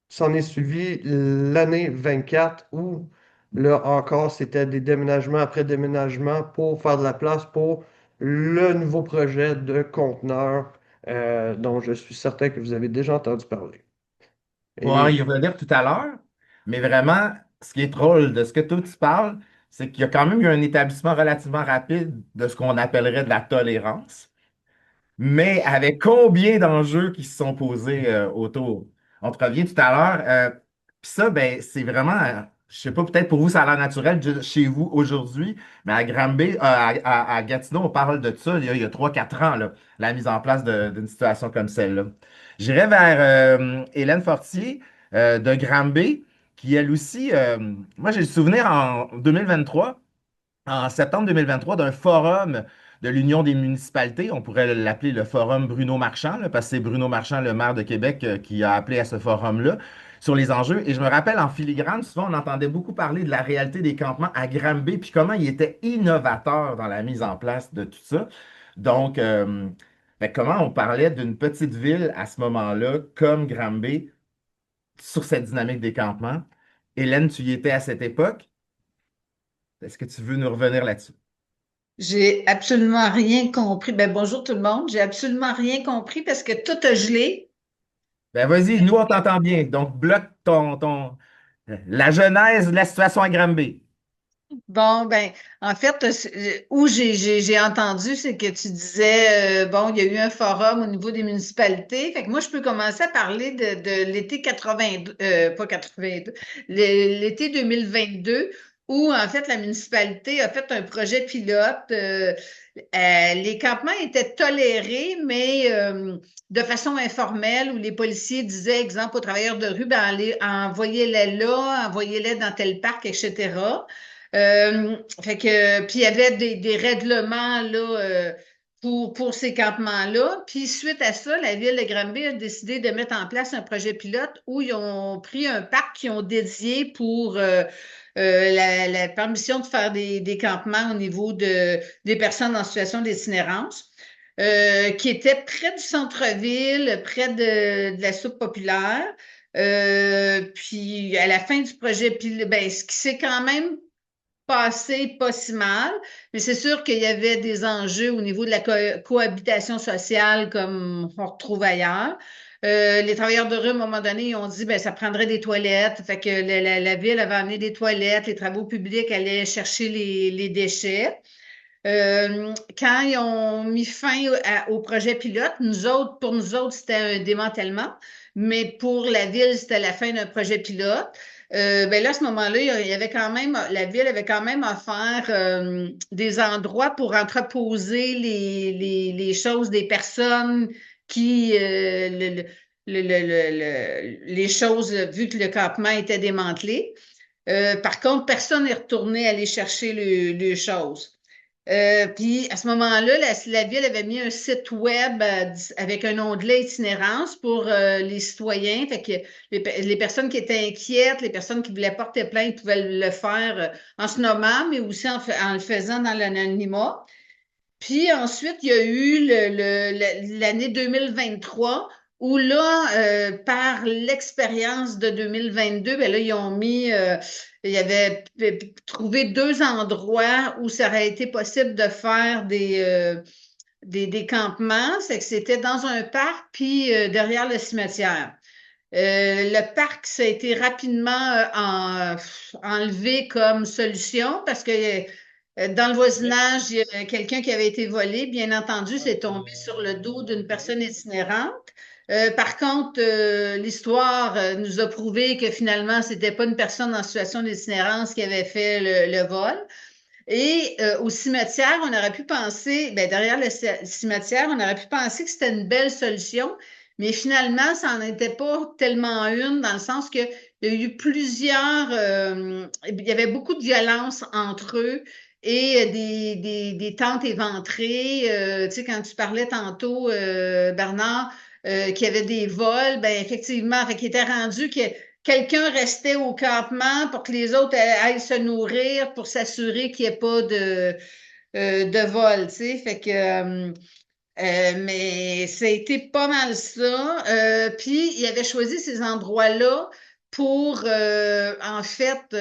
s'en est suivi l'année 24 où, là encore, c'était des déménagements après déménagements pour faire de la place pour le nouveau projet de conteneur dont je suis certain que vous avez déjà entendu parler. On va Et y revenir tout à l'heure, mais vraiment, ce qui est drôle de ce que toi tu parles, c'est qu'il y a quand même eu un établissement relativement rapide de ce qu'on appellerait de la tolérance. Mais avec combien d'enjeux qui se sont posés autour? On te revient tout à l'heure. Puis ça, ben, c'est vraiment, je sais pas, peut-être pour vous, ça a l'air naturel chez vous aujourd'hui, mais à Granby, à Gatineau, on parle de ça il y a 3-4 ans, là, la mise en place d'une situation comme celle-là. J'irai vers Hélène Fortier de Granby, qui elle aussi, moi j'ai le souvenir en 2023 en septembre 2023 d'un forum de l'Union des municipalités. On pourrait l'appeler le forum Bruno Marchand, là, parce que c'est Bruno Marchand, le maire de Québec, qui a appelé à ce forum-là sur les enjeux. Et je me rappelle en filigrane, souvent on entendait beaucoup parler de la réalité des campements à Granby, puis comment il était innovateur dans la mise en place de tout ça. Donc, fait comment on parlait d'une petite ville à ce moment-là, comme Granby, sur cette dynamique des campements. Hélène, tu y étais à cette époque. Est-ce que tu veux nous revenir là-dessus? J'ai absolument rien compris. Ben, bonjour tout le monde. J'ai absolument rien compris parce que tout a gelé. Ben vas-y, nous on t'entend bien. Donc, bloque la genèse de la situation à Granby. Bon, ben, en fait, où j'ai entendu, c'est que tu disais, bon, il y a eu un forum au niveau des municipalités. Fait que moi, je peux commencer à parler de l'été 82, pas 82, l'été 2022, où, en fait, la municipalité a fait un projet pilote. Les campements étaient tolérés, mais de façon informelle, où les policiers disaient, exemple, aux travailleurs de rue, ben, envoyez-les là, envoyez-les dans tel parc, etc. Fait que, puis il y avait des règlements là, pour ces campements-là. Puis suite à ça, la ville de Granby a décidé de mettre en place un projet pilote où ils ont pris un parc qu'ils ont dédié pour la permission de faire des campements au niveau des personnes en situation d'itinérance. Qui était près du centre-ville, près de la soupe populaire. Puis à la fin du projet, ben, ce qui s'est quand même passé pas si mal, mais c'est sûr qu'il y avait des enjeux au niveau de la cohabitation sociale comme on retrouve ailleurs. Les travailleurs de rue, à un moment donné, ils ont dit ben ça prendrait des toilettes. Fait que la ville avait amené des toilettes, les travaux publics allaient chercher les déchets. Quand ils ont mis fin au projet pilote, pour nous autres, c'était un démantèlement, mais pour la ville, c'était la fin d'un projet pilote. Ben là, à ce moment-là, il y avait quand même, la ville avait quand même offert des endroits pour entreposer les choses des personnes qui, les choses, vu que le campement était démantelé. Par contre, personne n'est retourné aller chercher les choses. Puis à ce moment-là, la ville avait mis un site web avec un onglet itinérance pour les citoyens. Fait que les personnes qui étaient inquiètes, les personnes qui voulaient porter plainte pouvaient le faire en se nommant, mais aussi en le faisant dans l'anonymat. Puis ensuite, il y a eu l'année 2023 où là, par l'expérience de 2022, ben là, ils ont mis, il y avait trouvé deux endroits où ça aurait été possible de faire des campements. C'est que c'était dans un parc, puis derrière le cimetière. Le parc, ça a été rapidement enlevé comme solution parce que dans le voisinage, il y a quelqu'un qui avait été volé. Bien entendu, c'est tombé sur le dos d'une personne itinérante. Par contre, l'histoire nous a prouvé que finalement, c'était pas une personne en situation d'itinérance qui avait fait le vol. Et au cimetière, on aurait pu penser, ben, derrière le cimetière, on aurait pu penser que c'était une belle solution, mais finalement, ça n'en était pas tellement une, dans le sens que il y a eu il y avait beaucoup de violence entre eux et des tentes éventrées. Tu sais, quand tu parlais tantôt, Bernard, qu'il y avait des vols, ben effectivement, fait qu'il était rendu que quelqu'un restait au campement pour que les autres aillent se nourrir pour s'assurer qu'il n'y ait pas de vol, tu sais. Fait que, mais ça a été pas mal ça. Puis, il avait choisi ces endroits-là pour, en fait,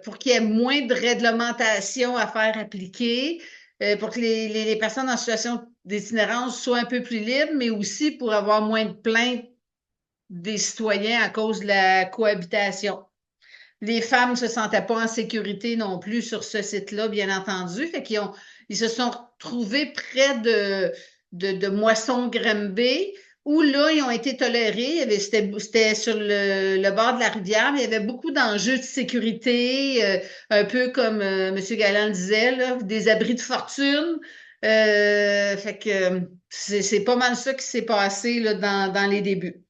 pour qu'il y ait moins de réglementation à faire appliquer, pour que les personnes en situation d'itinérance soient un peu plus libres, mais aussi pour avoir moins de plaintes des citoyens à cause de la cohabitation. Les femmes ne se sentaient pas en sécurité non plus sur ce site-là, bien entendu. Fait ils se sont retrouvés près de Moisson-Granby, où là, ils ont été tolérés. C'était sur le bord de la rivière, mais il y avait beaucoup d'enjeux de sécurité, un peu comme M. Galland disait, là, des abris de fortune. Fait que c'est pas mal ça qui s'est passé là, dans les débuts.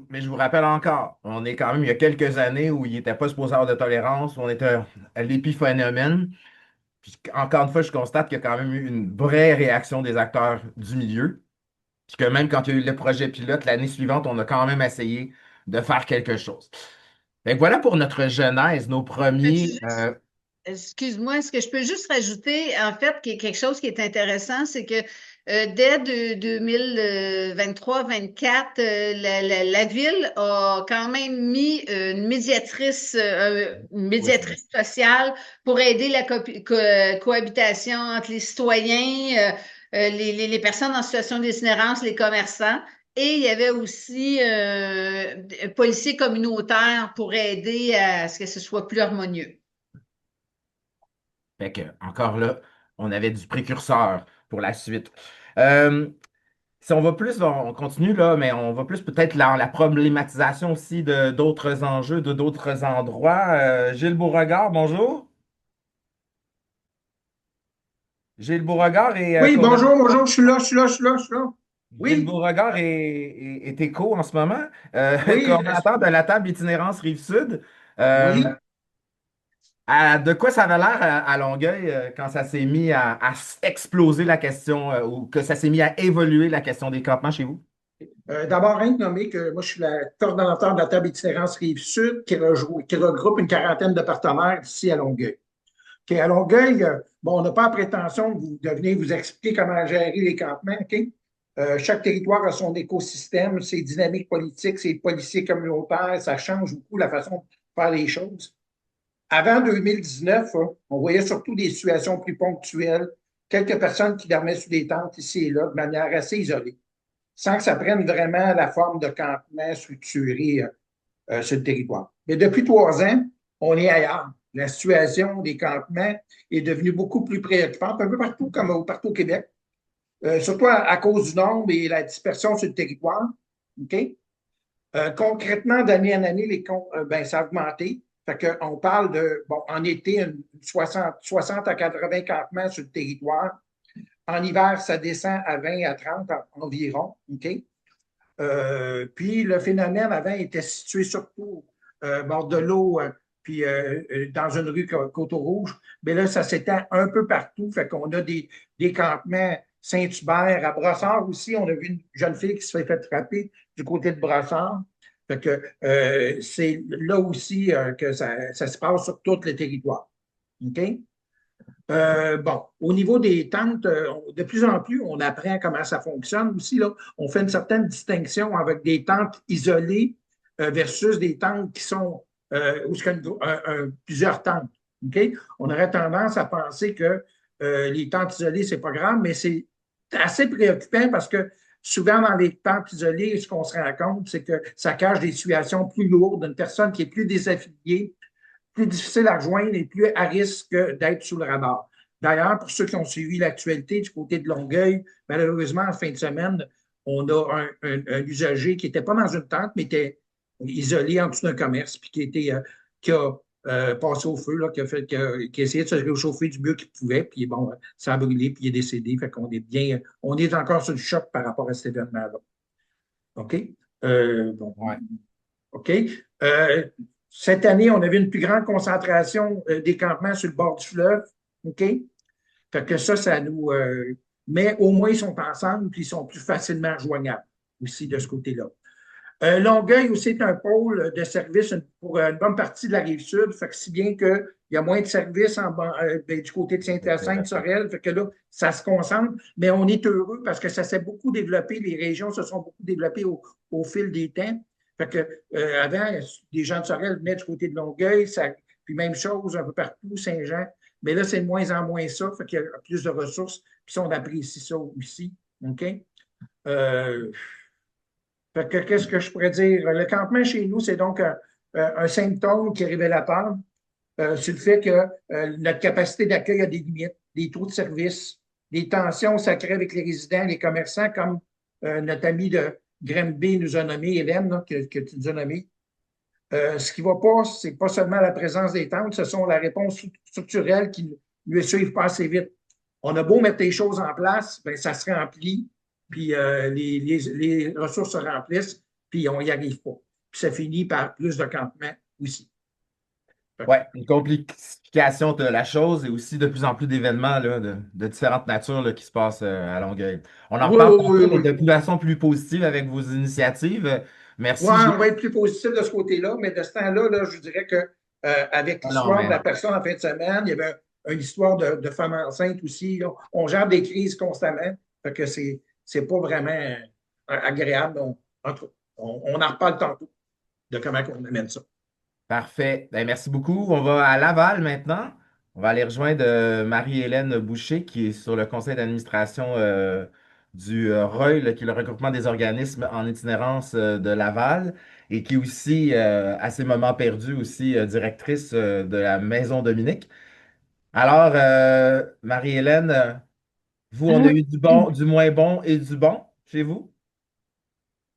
Mais je vous rappelle encore, on est quand même il y a quelques années où il n'était pas supposé avoir de tolérance, où on était à l'épiphénomène. Puis encore une fois, je constate qu'il y a quand même eu une vraie réaction des acteurs du milieu. Puis que même quand il y a eu le projet pilote, l'année suivante, on a quand même essayé de faire quelque chose. Fait que voilà pour notre genèse, nos Peux-tu premiers. juste Excuse-moi, est-ce que je peux juste rajouter, en fait, quelque chose qui est intéressant, c'est que dès 2023-24, la ville a quand même mis une Oui, c'est vrai. médiatrice sociale pour aider la cohabitation entre les citoyens. les personnes en situation d'itinérance, les commerçants, et il y avait aussi un policier communautaire pour aider à ce que ce soit plus harmonieux. Fait que, encore là, on avait du précurseur pour la suite. Euh, Si on va plus, on continue là, mais on va plus peut-être dans la problématisation aussi de d'autres enjeux, de d'autres endroits. Gilles Beauregard, bonjour. Gilles Beauregard est Oui, coordonnateur. bonjour, bonjour, je suis là, je suis là, je suis là, je suis là. Gilles Oui, Beauregard est éco en ce moment, oui, coordonnateur de la table itinérance Rive-Sud. oui. De quoi ça avait l'air à Longueuil quand ça s'est mis à exploser la question ou que ça s'est mis à évoluer la question des campements chez vous? D'abord, rien de nommer que moi, je suis le coordonnateur de la table itinérance Rive-Sud qui regroupe une quarantaine de partenaires ici à Longueuil. OK, à Longueuil, bon, on n'a pas la prétention de venir vous expliquer comment gérer les campements, OK? Chaque territoire a son écosystème, ses dynamiques politiques, ses policiers communautaires, ça change beaucoup la façon de faire les choses. Avant 2019, hein, on voyait surtout des situations plus ponctuelles, quelques personnes qui dormaient sous des tentes ici et là de manière assez isolée, sans que ça prenne vraiment la forme de campement structuré sur le territoire. Mais depuis 3 ans, on est ailleurs. La situation des campements est devenue beaucoup plus préoccupante, un peu partout, comme partout au Québec, surtout à cause du nombre et la dispersion sur le territoire. OK? Concrètement, d'année en année, ben, ça a augmenté. Fait qu'on parle de, bon, en été, 60 à 80 campements sur le territoire. En hiver, ça descend à 20 à 30 environ. OK? Puis le phénomène avant était situé surtout bord de l'eau, puis dans une rue Côte-Rouge. Mais là, ça s'étend un peu partout. Fait qu'on a des campements Saint-Hubert, à Brossard aussi. On a vu une jeune fille qui se fait frapper du côté de Brossard. Fait que c'est là aussi que ça se passe sur tout le territoire. OK? Bon, au niveau des tentes, de plus en plus, on apprend comment ça fonctionne aussi. Là. On fait une certaine distinction avec des tentes isolées versus des tentes qui sont où il y a plusieurs tentes. OK? On aurait tendance à penser que les tentes isolées, c'est pas grave, mais c'est assez préoccupant parce que souvent dans les tentes isolées, ce qu'on se rend compte, c'est que ça cache des situations plus lourdes, une personne qui est plus désaffiliée, plus difficile à rejoindre et plus à risque d'être sous le radar. D'ailleurs, pour ceux qui ont suivi l'actualité du côté de Longueuil, malheureusement, en fin de semaine, on a un usager qui n'était pas dans une tente, mais était isolé en dessous d'un commerce, puis qui a passé au feu, là, qui a essayé de se réchauffer du mieux qu'il pouvait, puis bon, ça a brûlé, puis il est décédé. Fait qu'on est bien, on est encore sur le choc par rapport à cet événement-là. OK? Bon, Ouais. OK? Euh, Cette année, on avait une plus grande concentration des campements sur le bord du fleuve. OK? Fait que ça nous. Mais au moins, ils sont ensemble puis ils sont plus facilement joignables aussi de ce côté-là. Longueuil aussi est un pôle de services pour une bonne partie de la rive sud. Fait que si bien qu'il y a moins de services du côté de Saint-Hyacinthe, Sorel, fait que là, ça se concentre. Mais on est heureux parce que ça s'est beaucoup développé. Les régions se sont beaucoup développées au fil des temps. Fait que avant, des gens de Sorel venaient du côté de Longueuil, puis même chose un peu partout, Saint-Jean. Mais là, c'est de moins en moins ça. Fait qu'il y a plus de ressources. Puis on apprécie ça aussi. OK? Euh, Fait que, qu'est-ce que je pourrais dire? Le campement chez nous, c'est donc un symptôme qui est révélateur sur le fait que notre capacité d'accueil a des limites, des taux de service, des tensions sacrées avec les résidents, les commerçants, comme notre ami de Granby nous a nommé, Hélène, là, que tu nous as nommé. Ce qui ne va pas, c'est pas seulement la présence des tentes, ce sont la réponse structurelle qui ne suivent pas assez vite. On a beau mettre les choses en place, ben, ça se remplit, puis les ressources se remplissent, puis on n'y arrive pas. Puis ça finit par plus de campements aussi. Ouais, une complication de la chose et aussi de plus en plus d'événements là, de différentes natures là, qui se passent à Longueuil. On en Oui, reparle oui, tantôt, mais oui. de plus façon plus positive avec vos initiatives. Ouais, Merci, Gilles. on va être plus positif de ce côté-là, mais de ce temps-là, là, je dirais que avec Ah non, l'histoire de mais la personne en fin de semaine, il y avait une histoire de femme enceinte aussi. Là. On gère des crises constamment. Fait que c'est pas vraiment agréable. On en reparle tantôt de comment on amène ça. parfait. Ben, merci beaucoup. On va à Laval maintenant. On va aller rejoindre Marie-Hélène Boucher, qui est sur le conseil d'administration du REUL, qui est le regroupement des organismes en itinérance de Laval, et qui est aussi, à ses moments perdus, aussi directrice de la Maison Dominique. Alors, Marie-Hélène, vous, on a eu du bon, du moins bon et du bon chez vous?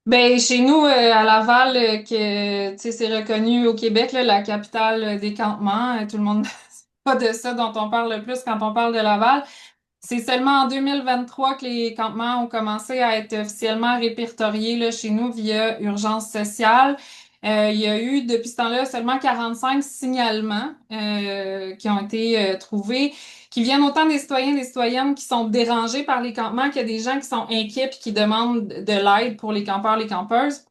Ben, chez nous, à Laval, que, tu sais, c'est reconnu au Québec, là, la capitale des campements. Tout le monde, c'est pas de ça dont on parle le plus quand on parle de Laval. C'est seulement en 2023 que les campements ont commencé à être officiellement répertoriés là, chez nous via urgence sociale. Il y a eu depuis ce temps-là seulement 45 signalements qui ont été trouvés, qui viennent autant des citoyens et des citoyennes qui sont dérangés par les campements que des gens qui sont inquiets et qui demandent de l'aide pour les campeurs, les campeuses.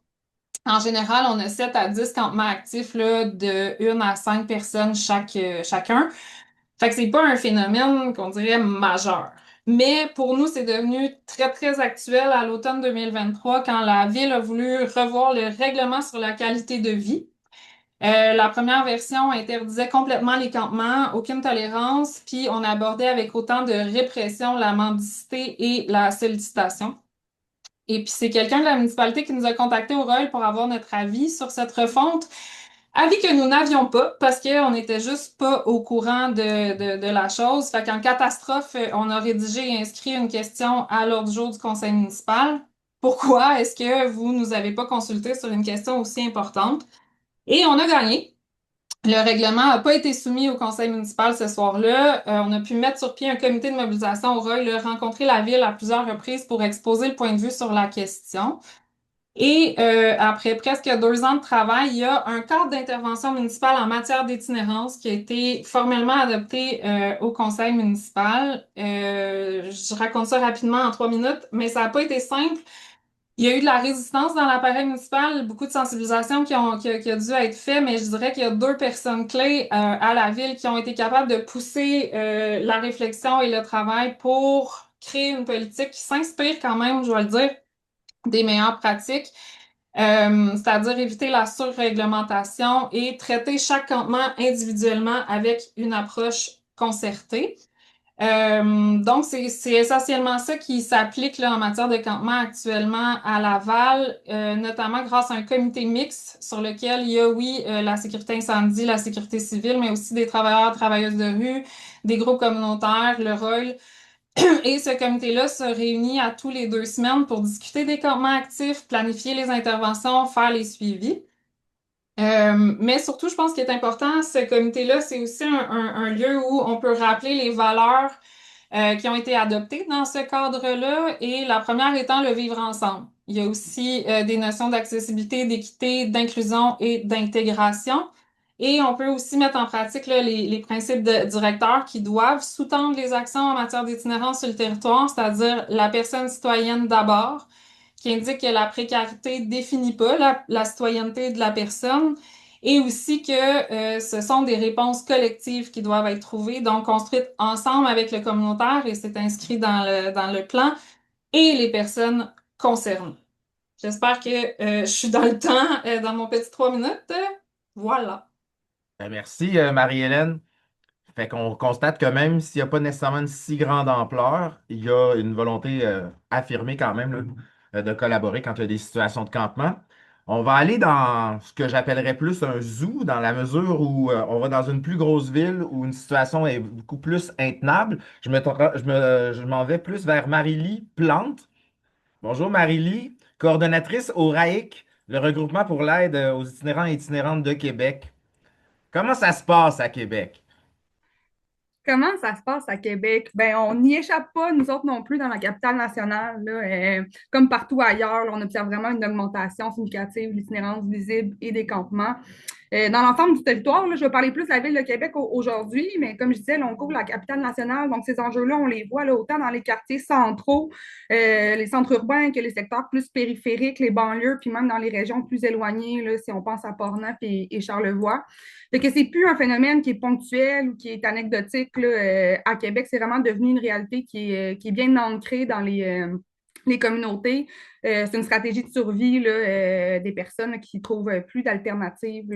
En général, on a 7 à 10 campements actifs là, de 1 à 5 personnes chacun. Fait que c'est pas un phénomène qu'on dirait majeur. Mais pour nous, c'est devenu très, très actuel à l'automne 2023 quand la Ville a voulu revoir le règlement sur la qualité de vie. La première version interdisait complètement les campements, aucune tolérance, puis on abordait avec autant de répression la mendicité et la sollicitation. Et puis c'est quelqu'un de la municipalité qui nous a contacté au REUL pour avoir notre avis sur cette refonte. Avis que nous n'avions pas parce qu'on n'était juste pas au courant de la chose. Fait qu'en catastrophe, on a rédigé et inscrit une question à l'ordre du jour du conseil municipal. Pourquoi est-ce que vous nous avez pas consulté sur une question aussi importante? Et on a gagné. Le règlement n'a pas été soumis au conseil municipal ce soir-là. On a pu mettre sur pied un comité de mobilisation au REUL, rencontrer la ville à plusieurs reprises pour exposer le point de vue sur la question. Et après presque 2 ans de travail, il y a un cadre d'intervention municipale en matière d'itinérance qui a été formellement adopté au conseil municipal. Je raconte ça rapidement en 3 minutes, mais ça n'a pas été simple. Il y a eu de la résistance dans l'appareil municipal, beaucoup de sensibilisation qui a dû être fait, mais je dirais qu'il y a 2 personnes clés à la ville qui ont été capables de pousser la réflexion et le travail pour créer une politique qui s'inspire quand même, je dois le dire, des meilleures pratiques. C'est-à-dire éviter la surréglementation et traiter chaque campement individuellement avec une approche concertée. Donc, c'est essentiellement ça qui s'applique là, en matière de campement actuellement à Laval, notamment grâce à un comité mixte sur lequel il y a, oui, la sécurité incendie, la sécurité civile, mais aussi des travailleurs, travailleuses de rue, des groupes communautaires, le rôle. Et ce comité-là se réunit à tous les 2 semaines pour discuter des campements actifs, planifier les interventions, faire les suivis. Mais surtout, je pense qu'il est important, ce comité-là, c'est aussi un lieu où on peut rappeler les valeurs qui ont été adoptées dans ce cadre-là, et la première étant le vivre ensemble. Il y a aussi des notions d'accessibilité, d'équité, d'inclusion et d'intégration. Et on peut aussi mettre en pratique là, les principes directeurs qui doivent sous-tendre les actions en matière d'itinérance sur le territoire, c'est-à-dire la personne citoyenne d'abord, qui indique que la précarité définit pas la citoyenneté de la personne, et aussi que ce sont des réponses collectives qui doivent être trouvées, donc construites ensemble avec le communautaire, et c'est inscrit dans le plan, et les personnes concernées. J'espère que je suis dans le temps, dans mon petit 3 minutes. Voilà. Ben, merci, Marie-Hélène. Fait qu'on constate que même s'il n'y a pas nécessairement une si grande ampleur, il y a une volonté affirmée quand même là, de collaborer quand il y a des situations de campement. On va aller dans ce que j'appellerais plus un zoo, dans la mesure où on va dans une plus grosse ville où une situation est beaucoup plus intenable. Je m'en vais plus vers Marie-Lie Plante. Bonjour Marie-Lie, coordonnatrice au RAIC, le regroupement pour l'aide aux itinérants et itinérantes de Québec. Comment ça se passe à Québec? Comment ça se passe à Québec? Ben, on n'y échappe pas, nous autres non plus, dans la capitale nationale. Là, comme partout ailleurs, là, on observe vraiment une augmentation significative de l'itinérance visible et des campements. Dans l'ensemble du territoire, là, je vais parler plus de la ville de Québec aujourd'hui, mais comme je disais, là, on couvre la capitale nationale, donc ces enjeux-là, on les voit là, autant dans les quartiers centraux, les centres urbains que les secteurs plus périphériques, les banlieues, puis même dans les régions plus éloignées, là, si on pense à Portneuf et Charlevoix. Fait que c'est plus un phénomène qui est ponctuel ou qui est anecdotique là, à Québec, c'est vraiment devenu une réalité qui est bien ancrée les communautés. C'est une stratégie de survie là, des personnes là, qui ne trouvent plus d'alternatives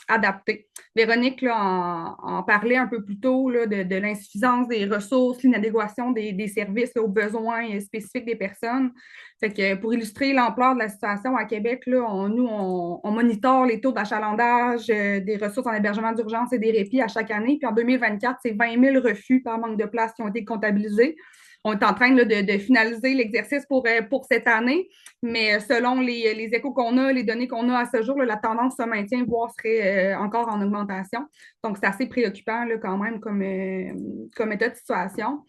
adaptées. Véronique là, en parlait un peu plus tôt là, de l'insuffisance des ressources, l'inadéquation des services là, aux besoins spécifiques des personnes. Fait que pour illustrer l'ampleur de la situation à Québec, là, on monitore les taux d'achalandage des ressources en hébergement d'urgence et des répits à chaque année. Puis en 2024, c'est 20 000 refus par manque de place qui ont été comptabilisés. On est en train là, de finaliser l'exercice pour cette année, mais selon les échos qu'on a, les données qu'on a à ce jour, là, la tendance se maintient, voire serait encore en augmentation. Donc, c'est assez préoccupant là, quand même comme état de situation.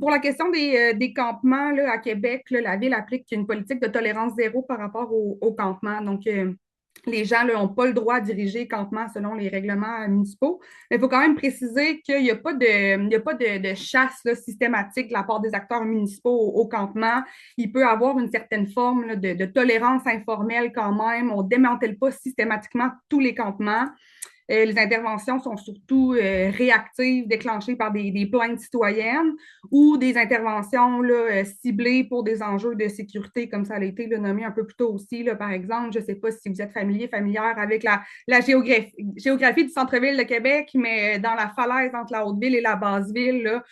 Pour la question des campements là, à Québec, là, la Ville applique une politique de tolérance zéro par rapport aux campements. Donc, les gens n'ont pas le droit de diriger campement selon les règlements municipaux. Mais il faut quand même préciser qu'il n'y a pas de chasse là, systématique de la part des acteurs municipaux au campement. Il peut y avoir une certaine forme là, de tolérance informelle quand même. On ne démantèle pas systématiquement tous les campements. Les interventions sont surtout réactives, déclenchées par des plaintes citoyennes ou des interventions là, ciblées pour des enjeux de sécurité, comme ça a été là, nommé un peu plus tôt aussi. Là, par exemple, je ne sais pas si vous êtes familière avec la géographie du centre-ville de Québec, mais dans la falaise entre la Haute-Ville et la Basse-Ville, là,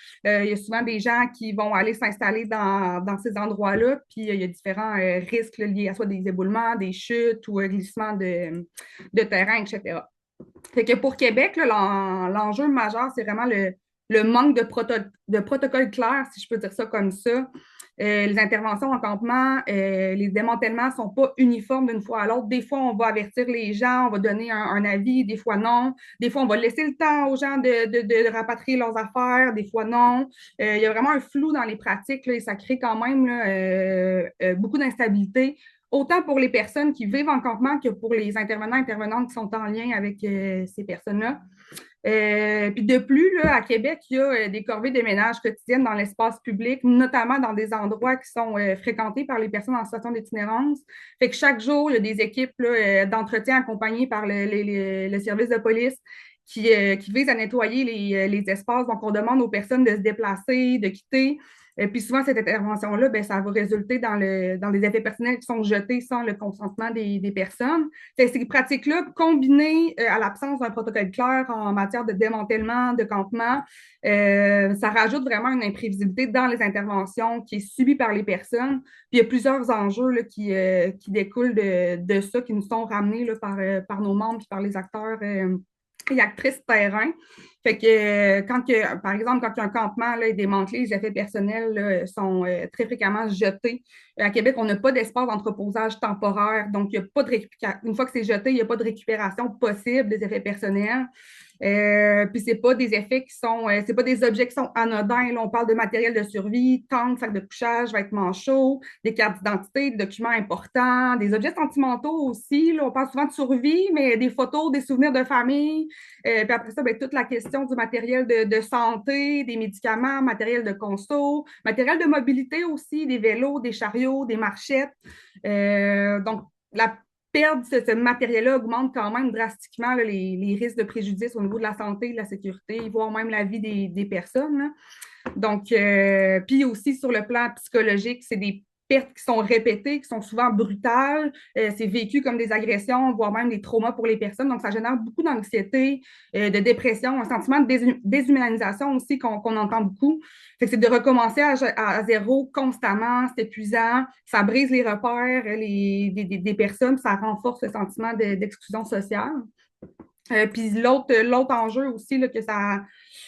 il y a souvent des gens qui vont aller s'installer dans ces endroits-là, puis il y a différents risques là, liés à soit des éboulements, des chutes ou glissements de terrain, etc. Fait que pour Québec, l'enjeu majeur, c'est vraiment le manque de protocole clair, si je peux dire ça comme ça. Les interventions en campement, les démantèlements ne sont pas uniformes d'une fois à l'autre. Des fois, on va avertir les gens, on va donner un avis, des fois non. Des fois, on va laisser le temps aux gens de rapatrier leurs affaires, des fois non. Il y a vraiment un flou dans les pratiques là, et ça crée quand même là, beaucoup d'instabilité autant pour les personnes qui vivent en campement que pour les intervenants et intervenantes qui sont en lien avec ces personnes-là. Puis de plus, là, à Québec, il y a des corvées de ménage quotidiennes dans l'espace public, notamment dans des endroits qui sont fréquentés par les personnes en situation d'itinérance. Fait que chaque jour, il y a des équipes là, d'entretien accompagnées par le service de police qui visent à nettoyer les espaces. Donc, on demande aux personnes de se déplacer, de quitter. Puis souvent, cette intervention-là, ben, ça va résulter dans des effets personnels qui sont jetés sans le consentement des personnes. Ces pratiques-là, combinées à l'absence d'un protocole clair en matière de démantèlement, de campement, ça rajoute vraiment une imprévisibilité dans les interventions qui est subie par les personnes. Puis il y a plusieurs enjeux là, qui découlent de ça, qui nous sont ramenés là, par nos membres et par les acteurs et actrices terrain. Fait que, par exemple, quand un campement là, est démantelé, les effets personnels là, sont très fréquemment jetés. À Québec, on n'a pas d'espace d'entreposage temporaire, donc il y a pas de une fois que c'est jeté, il n'y a pas de récupération possible des effets personnels. Puis c'est pas des effets qui sont, c'est pas des objets qui sont anodins. Là, on parle de matériel de survie, tentes, sacs de couchage, vêtements chauds, des cartes d'identité, des documents importants, des objets sentimentaux aussi. Là, on parle souvent de survie, mais des photos, des souvenirs de famille. Puis après ça, ben, toute la question du matériel de santé, des médicaments, matériel de conso, matériel de mobilité aussi, des vélos, des chariots, des marchettes. Donc, la perdre ce matériel-là augmente quand même drastiquement là, les risques de préjudice au niveau de la santé, de la sécurité, voire même la vie des personnes. Là. Donc, puis aussi sur le plan psychologique, c'est des pertes qui sont répétées, qui sont souvent brutales. C'est vécu comme des agressions, voire même des traumas pour les personnes. Donc, ça génère beaucoup d'anxiété, de dépression, un sentiment de déshumanisation aussi qu'on entend beaucoup. Fait que c'est de recommencer à zéro constamment, c'est épuisant, ça brise les repères des personnes, ça renforce le sentiment d'exclusion sociale. Puis l'autre enjeu aussi, là,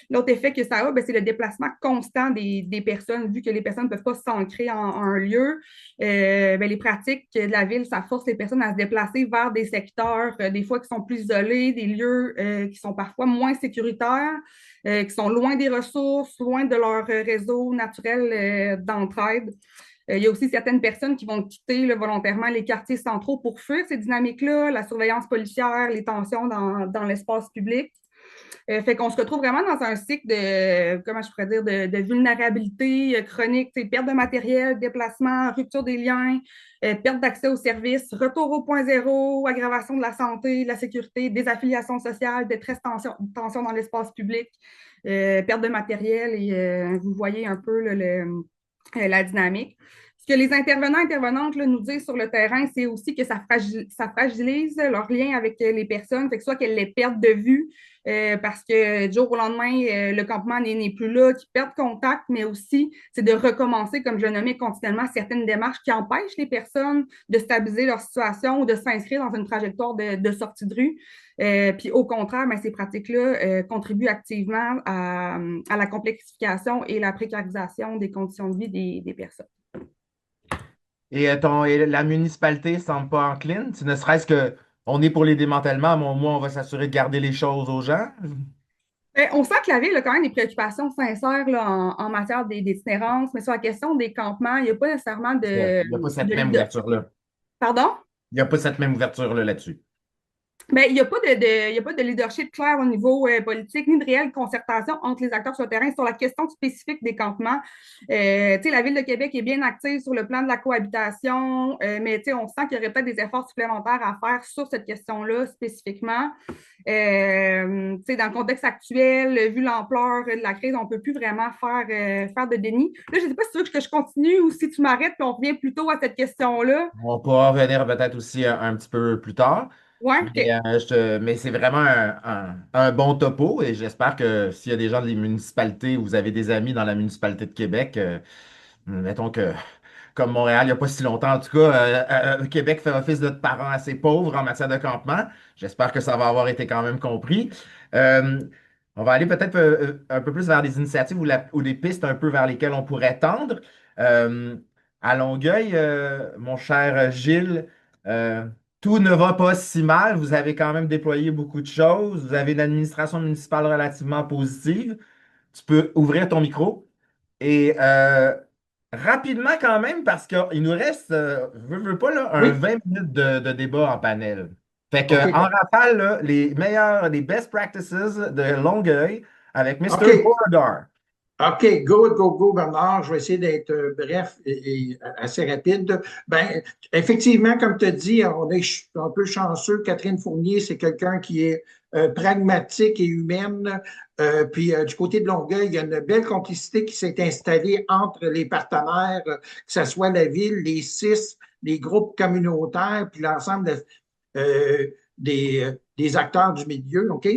l'autre effet que ça a, ben, c'est le déplacement constant des personnes, vu que les personnes ne peuvent pas s'ancrer en un lieu. Ben, les pratiques de la ville, ça force les personnes à se déplacer vers des secteurs, des fois qui sont plus isolés, des lieux qui sont parfois moins sécuritaires, qui sont loin des ressources, loin de leur réseau naturel d'entraide. Il y a aussi certaines personnes qui vont quitter là, volontairement les quartiers centraux pour fuir ces dynamiques-là, la surveillance policière, les tensions dans l'espace public. Fait qu'on se retrouve vraiment dans un cycle comment je pourrais dire, de vulnérabilité chronique, perte de matériel, déplacement, rupture des liens, perte d'accès aux services, retour au point zéro, aggravation de la santé, de la sécurité, désaffiliation sociale, détresse, tension dans l'espace public, perte de matériel et vous voyez un peu là, la dynamique. Ce que les intervenants et intervenantes là, nous disent sur le terrain, c'est aussi que ça fragilise leur lien avec les personnes, fait que soit qu'elles les perdent de vue parce que du jour au lendemain, le campement n'est plus là, qu'ils perdent contact, mais aussi c'est de recommencer, comme je nommais continuellement, certaines démarches qui empêchent les personnes de stabiliser leur situation ou de s'inscrire dans une trajectoire de sortie de rue. Puis au contraire, ben, ces pratiques-là contribuent activement à la complexification et la précarisation des conditions de vie des personnes. Et la municipalité ne semble pas encline, ne serait-ce que on est pour les démantèlements, mais au moins on va s'assurer de garder les choses aux gens. On sent que la Ville a quand même des préoccupations sincères là, en matière d'itinérance, mais sur la question des campements, il n'y a pas nécessairement Il n'y a pas cette même ouverture-là. Pardon? Il n'y a pas cette même ouverture-là là-dessus. Ben, il n'y a pas de leadership clair au niveau politique, ni de réelle concertation entre les acteurs sur le terrain sur la question spécifique des campements. La Ville de Québec est bien active sur le plan de la cohabitation, mais on sent qu'il y aurait peut-être des efforts supplémentaires à faire sur cette question-là spécifiquement. Dans le contexte actuel, vu l'ampleur de la crise, on ne peut plus vraiment faire de déni. Là, je ne sais pas si tu veux que je continue ou si tu m'arrêtes, puis on revient plutôt à cette question-là. On pourra revenir peut-être aussi un petit peu plus tard. Ouais, Mais, mais c'est vraiment un bon topo et j'espère que s'il y a des gens des municipalités, vous avez des amis dans la municipalité de Québec, mettons que comme Montréal, il n'y a pas si longtemps, en tout cas, Québec fait office de parent assez pauvre en matière de campement. J'espère que ça va avoir été quand même compris. Euh, on va aller peut-être un peu plus vers des initiatives ou des pistes un peu vers lesquelles on pourrait tendre. Euh, à Longueuil, mon cher Gilles, euh, tout ne va pas si mal. Vous avez quand même déployé beaucoup de choses. Vous avez une administration municipale relativement positive. Tu peux ouvrir ton micro. Et rapidement quand même, parce qu'il nous reste, veux pas, là, un Oui, 20 minutes de débat en panel. Fait que, OK. en rafale, là, les best practices de Longueuil avec OK. Mr. Beauregard. OK, go, Bernard. Je vais essayer d'être bref et assez rapide. Ben, effectivement, comme tu as dit, on est un peu chanceux. Catherine Fournier, c'est quelqu'un qui est pragmatique et humaine. Puis du côté de Longueuil, il y a une belle complicité qui s'est installée entre les partenaires, que ce soit la ville, les CIS, les groupes communautaires, puis l'ensemble des acteurs du milieu, OK?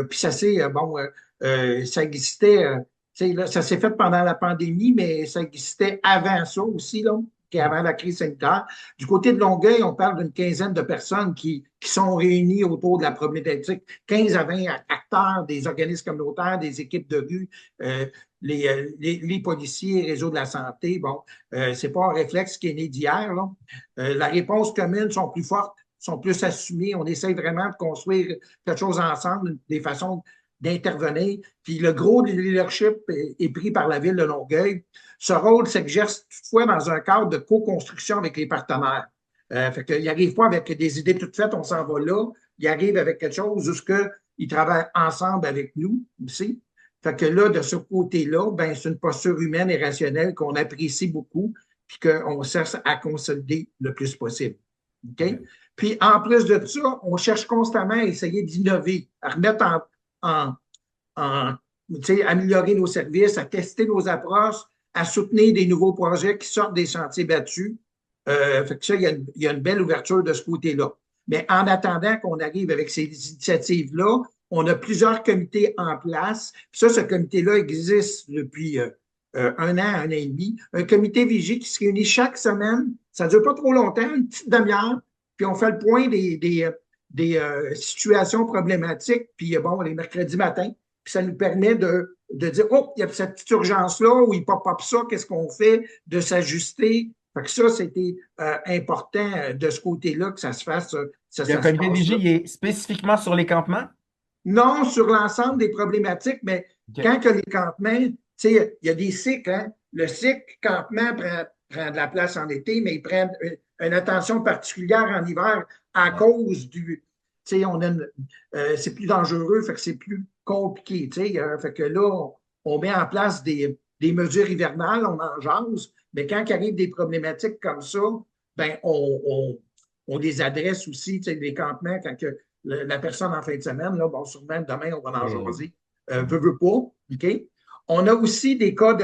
Puis ça c'est, ça existait. Là, ça s'est fait pendant la pandémie, mais ça existait avant ça aussi, là, avant la crise sanitaire. Du côté de Longueuil, on parle d'une quinzaine de personnes qui sont réunies autour de la problématique. 15 à 20 acteurs, des organismes communautaires, des équipes de rue, les policiers, les réseaux de la santé. Bon, c'est pas un réflexe qui est né d'hier. La réponse commune sont plus fortes, sont plus assumées. On essaie vraiment de construire quelque chose ensemble, des façons d'intervenir. Puis le gros du leadership est pris par la ville de Longueuil. Ce rôle s'exerce toutefois dans un cadre de co-construction avec les partenaires. Fait qu'il n'arrive pas avec des idées toutes faites, on s'en va là. Il arrive avec quelque chose jusqu'ils travaillent ensemble avec nous aussi. Fait que là, de ce côté-là, ben, c'est une posture humaine et rationnelle qu'on apprécie beaucoup puis qu'on cherche à consolider le plus possible. OK? Puis en plus de ça, on cherche constamment à essayer d'innover, à remettre améliorer nos services, à tester nos approches, à soutenir des nouveaux projets qui sortent des sentiers battus. Fait que ça, il y a une belle ouverture de ce côté-là. Mais en attendant qu'on arrive avec ces initiatives-là, on a plusieurs comités en place. Ça, ce comité-là existe depuis un an et demi. Un comité Vigie qui se réunit chaque semaine. Ça ne dure pas trop longtemps, une petite demi-heure, puis on fait le point des situations problématiques, puis bon, les mercredis matins, puis ça nous permet de dire, oh, il y a cette petite urgence-là, ou il pop-up ça, qu'est-ce qu'on fait, de s'ajuster. Fait que ça, c'était important de ce côté-là que ça se fasse. Le comité de vigie il est spécifiquement sur les campements? Non, sur l'ensemble des problématiques, mais quand que les campements, tu sais, il y a des cycles, hein? Le cycle campement prend de la place en été, mais il prend une attention particulière en hiver à cause du. Tu sais, c'est plus dangereux, fait que c'est plus compliqué. Tu sais, fait que là, on met en place des mesures hivernales, on en jase, mais quand il arrive des problématiques comme ça, ben on les adresse aussi, tu sais, des campements, quand que la personne en fin de semaine, là, bon, sûrement demain, on va en jaser. Veut pas, OK? On a aussi des cas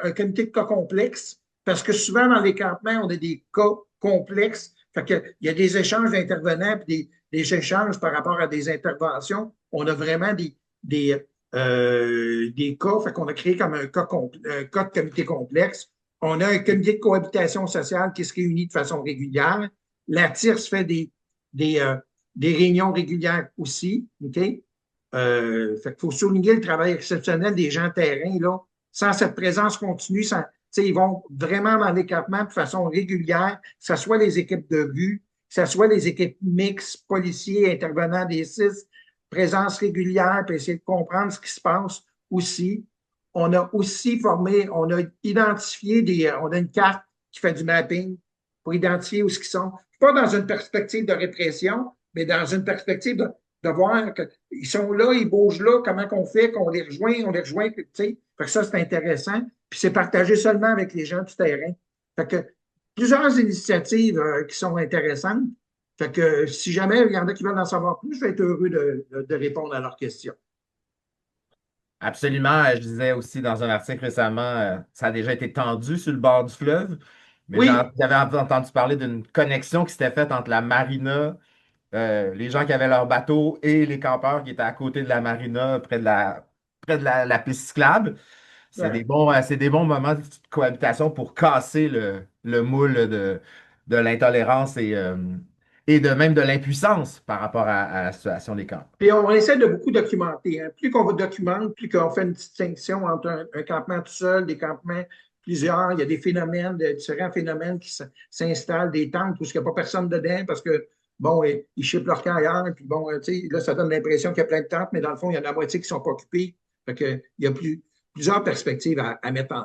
un comité de cas complexes, parce que souvent dans les campements, on a des cas complexes. Fait que, il y a des échanges d'intervenants puis des échanges par rapport à des interventions. On a vraiment des cas. Fait qu'on a créé comme un cas de comité complexe. On a un comité de cohabitation sociale qui se réunit de façon régulière. La TIRS fait des, euh, des réunions régulières aussi. OK? Fait qu'il faut souligner le travail exceptionnel des gens terrain, là. Sans cette présence continue, ils vont vraiment dans l'écartement de façon régulière, que ce soit les équipes de rue, que ce soit les équipes mixtes, policiers, intervenants des CIS, présence régulière, puis essayer de comprendre ce qui se passe aussi. On a aussi formé, on a identifié on a une carte qui fait du mapping pour identifier où ce qu'ils sont. Pas dans une perspective de répression, mais dans une perspective de voir qu'ils sont là, ils bougent là, comment qu'on fait, qu'on les rejoint, tu sais. Fait que ça, c'est intéressant. Puis c'est partagé seulement avec les gens du terrain. Fait que plusieurs initiatives qui sont intéressantes. Fait que si jamais il y en a qui veulent en savoir plus, je vais être heureux de répondre à leurs questions. Absolument. Je disais aussi dans un article récemment, ça a déjà été tendu sur le bord du fleuve, mais Oui, j'avais entendu parler d'une connexion qui s'était faite entre la marina, les gens qui avaient leur bateau et les campeurs qui étaient à côté de la marina, près de la piste cyclable. C'est des bons moments de cohabitation pour casser le moule de l'intolérance et de même de l'impuissance par rapport à la situation des camps. puis on essaie de beaucoup documenter. Hein. Plus qu'on documente, plus qu'on fait une distinction entre un campement tout seul, des campements plusieurs. Il y a des phénomènes, différents phénomènes qui s'installent, des tentes où il n'y a pas personne dedans parce que, bon, ils chippent leur camp ailleurs. Puis bon, tu sais, là, ça donne l'impression qu'il y a plein de tentes, mais dans le fond, il y en a la moitié qui ne sont pas occupées. Fait que, il y a plusieurs perspectives à mettre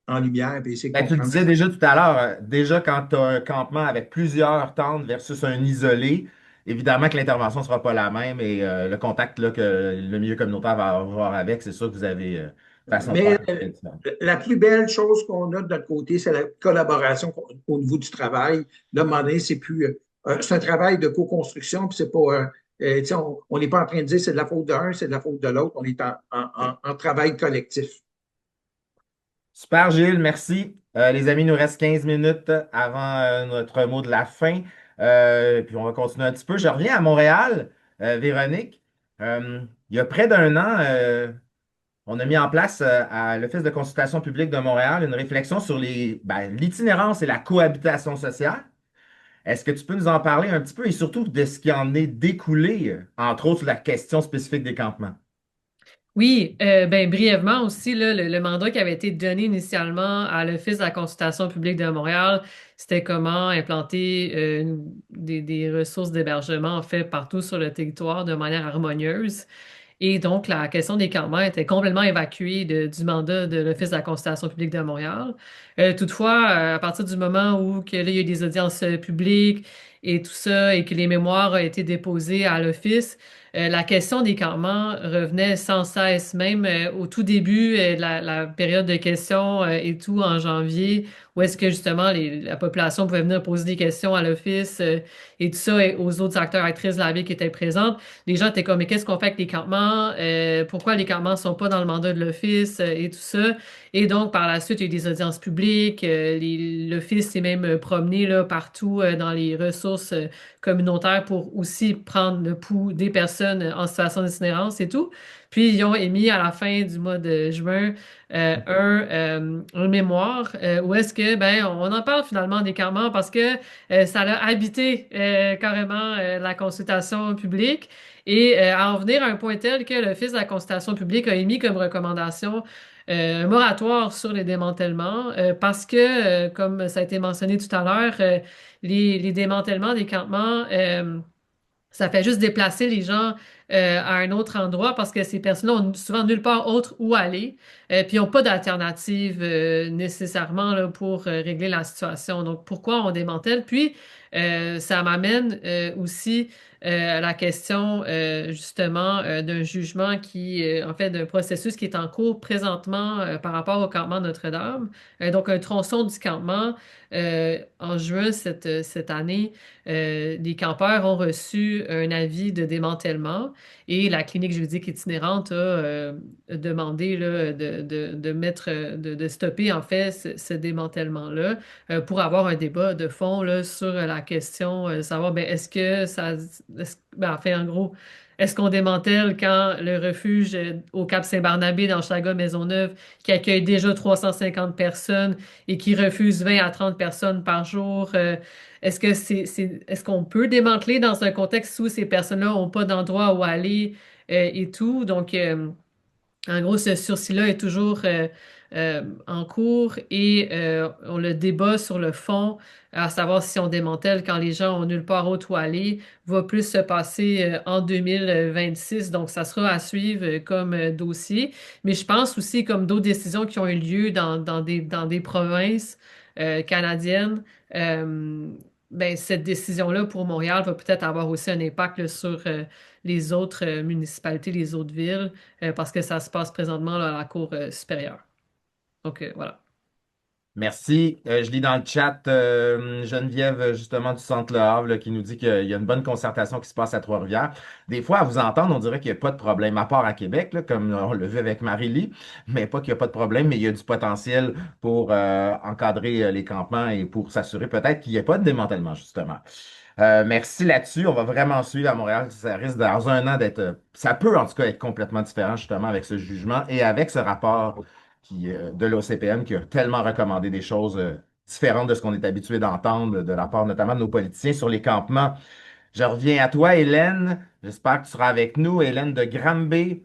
en lumière et essayer de Ben, tu le comprendre. disais déjà tout à l'heure, déjà quand tu as un campement avec plusieurs tentes versus un isolé, évidemment que l'intervention ne sera pas la même et le contact là, que le milieu communautaire va avoir avec, c'est sûr que vous avez façon de Mais faire très différente. la plus belle chose qu'on a de notre côté, c'est la collaboration au niveau du travail. Là, à un moment donné, c'est un travail de co-construction, puis c'est pas, on n'est pas en train de dire c'est de la faute d'un, c'est de la faute de l'autre. On est en travail collectif. Super, Gilles, merci. Les amis, il nous reste 15 minutes avant notre mot de la fin. Puis on va continuer un petit peu. Je reviens à Montréal, Véronique. Il y a près d'un an, on a mis en place à l'Office de consultation publique de Montréal une réflexion sur l'itinérance et la cohabitation sociale. Est-ce que tu peux nous en parler un petit peu et surtout de ce qui en est découlé, entre autres la question spécifique des campements? Oui, ben brièvement aussi, là, le mandat qui avait été donné initialement à l'Office de la consultation publique de Montréal, c'était comment implanter des ressources d'hébergement en fait partout sur le territoire de manière harmonieuse. Et donc, la question des campements était complètement évacuée du mandat de l'Office de la consultation publique de Montréal. Toutefois, à partir du moment où que, là, il y a eu des audiences publiques et tout ça, et que les mémoires ont été déposées à l'Office, la question des campements revenait sans cesse, même au tout début de la période de questions et tout en janvier, où est-ce que justement la population pouvait venir poser des questions à l'Office et tout ça, et aux autres acteurs, actrices de la ville qui étaient présentes. Les gens étaient comme, mais qu'est-ce qu'on fait avec les campements? Pourquoi les campements sont pas dans le mandat de l'Office et tout ça? Et donc, par la suite, il y a eu des audiences publiques. L'Office s'est même promené là, partout dans les ressources communautaires pour aussi prendre le pouls des personnes en situation d'itinérance et tout. Puis, ils ont émis à la fin du mois de juin un mémoire où est-ce que, ben, on en parle finalement des campements parce que ça a habité carrément la consultation publique. Et à en venir à un point tel que l'Office de la consultation publique a émis comme recommandation un moratoire sur les démantèlements parce que, comme ça a été mentionné tout à l'heure, les démantèlements des campements, ça fait juste déplacer les gens à un autre endroit parce que ces personnes-là ont souvent nulle part autre où aller, puis ils n'ont pas d'alternative nécessairement là, pour régler la situation. Donc, pourquoi on démantèle? Puis, ça m'amène aussi à la question justement d'un jugement en fait, d'un processus qui est en cours présentement par rapport au campement Notre-Dame. Donc, un tronçon du campement en juin cette année les campeurs ont reçu un avis de démantèlement Et la clinique juridique itinérante a demandé là, de mettre, de stopper en fait ce démantèlement-là pour avoir un débat de fond là, sur la question de savoir ben, est-ce que ça, ben, en fait, en gros, est-ce qu'on démantèle quand le refuge au Cap-Saint-Barnabé dans Chaga-Maisonneuve, qui accueille déjà 350 personnes et qui refuse 20 à 30 personnes par jour, est-ce que est-ce qu'on peut démanteler dans un contexte où ces personnes-là n'ont pas d'endroit où aller et tout? Donc, en gros, ce sursis-là est toujours en cours et on le débat sur le fond, à savoir si on démantèle quand les gens ont nulle part autre où aller, va plus se passer en 2026. Donc, ça sera à suivre comme dossier. Mais je pense aussi, comme d'autres décisions qui ont eu lieu dans des provinces canadiennes, euh, ben, cette décision-là pour Montréal va peut-être avoir aussi un impact là, sur les autres municipalités, les autres villes parce que ça se passe présentement là, à la Cour supérieure. Donc, voilà. Merci. Je lis dans le chat Geneviève, justement, du Centre Le Havre, là, qui nous dit qu'il y a une bonne concertation qui se passe à Trois-Rivières. Des fois, à vous entendre, on dirait qu'il n'y a pas de problème, à part à Québec, là, comme on le vu avec Marie-Lie, mais pas qu'il n'y a pas de problème, mais il y a du potentiel pour encadrer les campements et pour s'assurer peut-être qu'il n'y ait pas de démantèlement, justement. Merci là-dessus. On va vraiment suivre à Montréal. Ça risque dans un an d'être. Ça peut en tout cas être complètement différent justement avec ce jugement et avec ce rapport de l'OCPM qui a tellement recommandé des choses différentes de ce qu'on est habitué d'entendre de la part notamment de nos politiciens sur les campements. Je reviens à toi, Hélène. J'espère que tu seras avec nous, Hélène de Granby.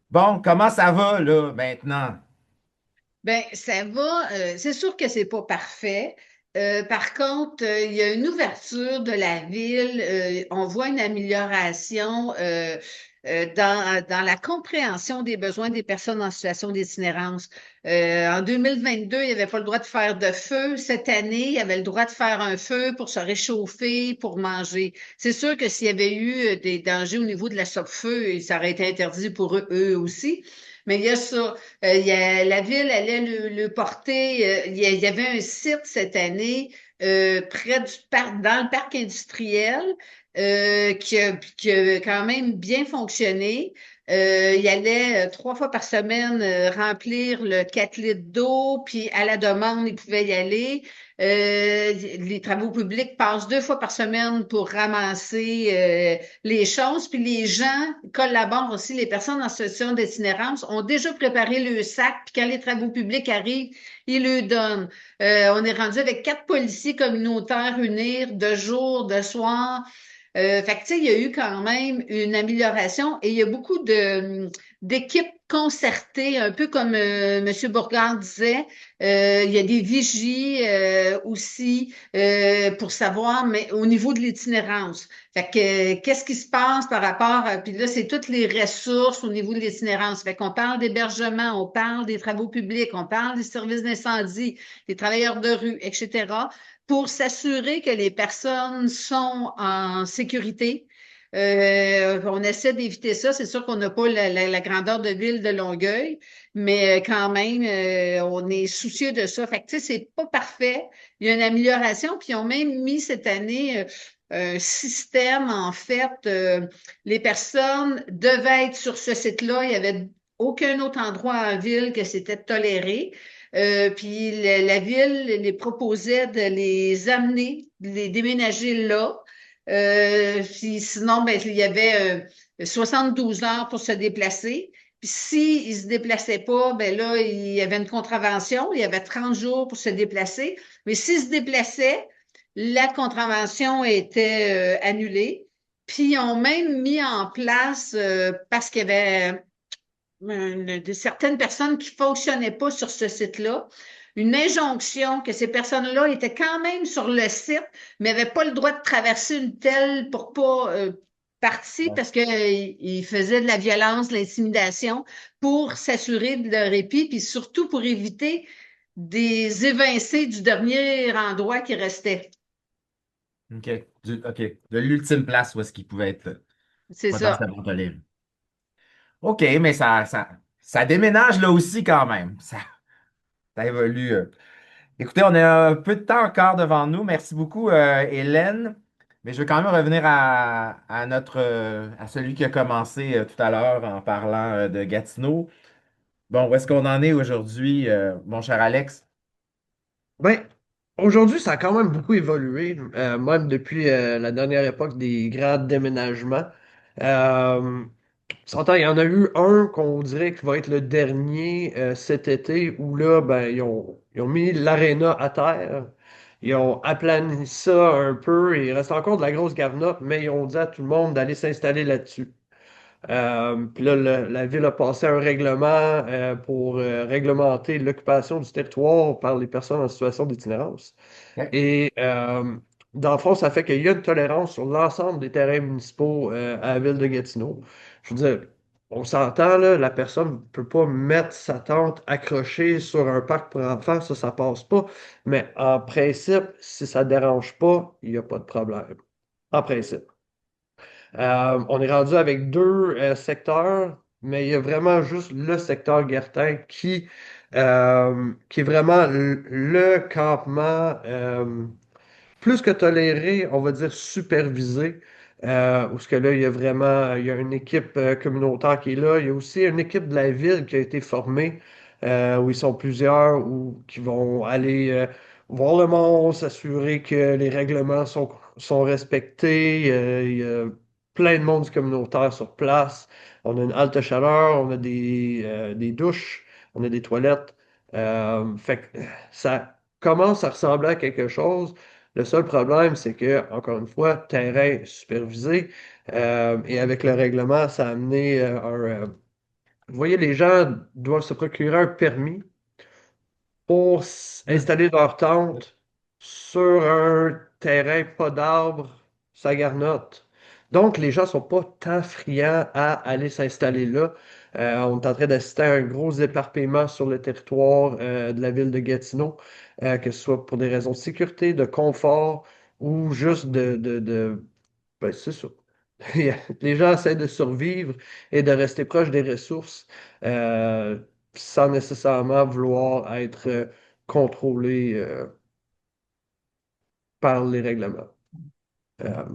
Bon, comment ça va là maintenant? Ben, ça va. C'est sûr que c'est pas parfait. Par contre, il y a une ouverture de la ville. On voit une amélioration dans la compréhension des besoins des personnes en situation d'itinérance. En 2022, il n'y avait pas le droit de faire de feu. Cette année, il y avait le droit de faire un feu pour se réchauffer, pour manger. C'est sûr que s'il y avait eu des dangers au niveau de la feu ça aurait été interdit pour eux aussi. Mais il y a ça. La ville allait le porter. Il y avait un site cette année près du parc, dans le parc industriel qui a quand même bien fonctionné. Il allait 3 fois par semaine remplir le 4 litres d'eau, puis à la demande, il pouvait y aller. Les travaux publics passent 2 fois par semaine pour ramasser les choses, puis les gens collaborent aussi. Les personnes en situation d'itinérance ont déjà préparé le sac, puis quand les travaux publics arrivent, ils le donnent. On est rendu avec 4 policiers communautaires unir de jour, de soir. Fait que, tu sais, il y a eu quand même une amélioration et il y a beaucoup d'équipes concertées, un peu comme M. Bourgard disait. Il y a des vigies aussi pour savoir, mais au niveau de l'itinérance. Fait que, qu'est-ce qui se passe par rapport à, puis là, c'est toutes les ressources au niveau de l'itinérance. Fait qu'on parle d'hébergement, on parle des travaux publics, on parle des services d'incendie, des travailleurs de rue, etc., pour s'assurer que les personnes sont en sécurité. On essaie d'éviter ça. C'est sûr qu'on n'a pas la grandeur de ville de Longueuil, mais quand même, on est soucieux de ça. Fait que, tu sais, c'est pas parfait. Il y a une amélioration, puis ils ont même mis cette année un système, en fait. Les personnes devaient être sur ce site-là. Il y avait aucun autre endroit en ville que c'était toléré. Puis la ville les proposait de les amener, de les déménager là. Puis sinon, ben, il y avait 72 heures pour se déplacer. Puis s'ils ne se déplaçaient pas, ben là, il y avait une contravention. Il y avait 30 jours pour se déplacer. Mais s'ils se déplaçaient, la contravention était annulée. Puis ils ont même mis en place, parce qu'il y avait certaines personnes qui fonctionnaient pas sur ce site-là, une injonction que ces personnes-là étaient quand même sur le site, mais n'avaient pas le droit de traverser une telle pour pas partir Ouais. parce qu'ils faisaient de la violence, de l'intimidation pour s'assurer de leur répit, puis surtout pour éviter des évincés du dernier endroit qui restait. OK. OK. De l'ultime place où est-ce qu'il pouvait être C'est ça. potentiellement toléré. OK, mais ça déménage là aussi quand même. Ça évolue. Écoutez, on a un peu de temps encore devant nous. Merci beaucoup, Hélène. Mais je veux quand même revenir à à celui qui a commencé tout à l'heure en parlant de Gatineau. Bon, où est-ce qu'on en est aujourd'hui, mon cher Alex? Ben, aujourd'hui, ça a quand même beaucoup évolué, même depuis la dernière époque des grands déménagements. Euh, S'entend, il y en a eu un qu'on dirait qui va être le dernier cet été, où là, ben, ils ont mis l'aréna à terre. Ils ont aplani ça un peu. Il reste encore de la grosse garnotte, mais ils ont dit à tout le monde d'aller s'installer là-dessus. Puis là, la ville a passé un règlement pour réglementer l'occupation du territoire par les personnes en situation d'itinérance. OK. Et dans le fond, ça fait qu'il y a une tolérance sur l'ensemble des terrains municipaux à la ville de Gatineau. Je veux dire, on s'entend, là, la personne ne peut pas mettre sa tente accrochée sur un parc pour enfants, ça passe pas. Mais en principe, si ça ne dérange pas, il n'y a pas de problème. En principe. On est rendu avec deux secteurs, mais il y a vraiment juste le secteur Guertin qui est vraiment le campement plus que toléré, on va dire supervisé. Où ce que là, il y a vraiment il y a une équipe communautaire qui est là. Il y a aussi une équipe de la ville qui a été formée, où ils sont plusieurs, ou qui vont aller voir le monde, s'assurer que les règlements sont respectés. Il y a plein de monde du communautaire sur place. On a une halte chaleur, on a des douches, on a des toilettes. Fait que ça commence à ressembler à quelque chose. Le seul problème, c'est que, encore une fois, terrain supervisé, et avec le règlement, ça a amené vous voyez, les gens doivent se procurer un permis pour Hmm. installer leur tente sur un terrain pas d'arbres, ça garnotte. Donc, les gens sont pas tant friands à aller s'installer là. On est en train d'assister à un gros éparpillement sur le territoire de la ville de Gatineau, que ce soit pour des raisons de sécurité, de confort ou juste ben, c'est ça. Les gens essaient de survivre et de rester proches des ressources euh, sans nécessairement vouloir être contrôlés par les règlements. Euh,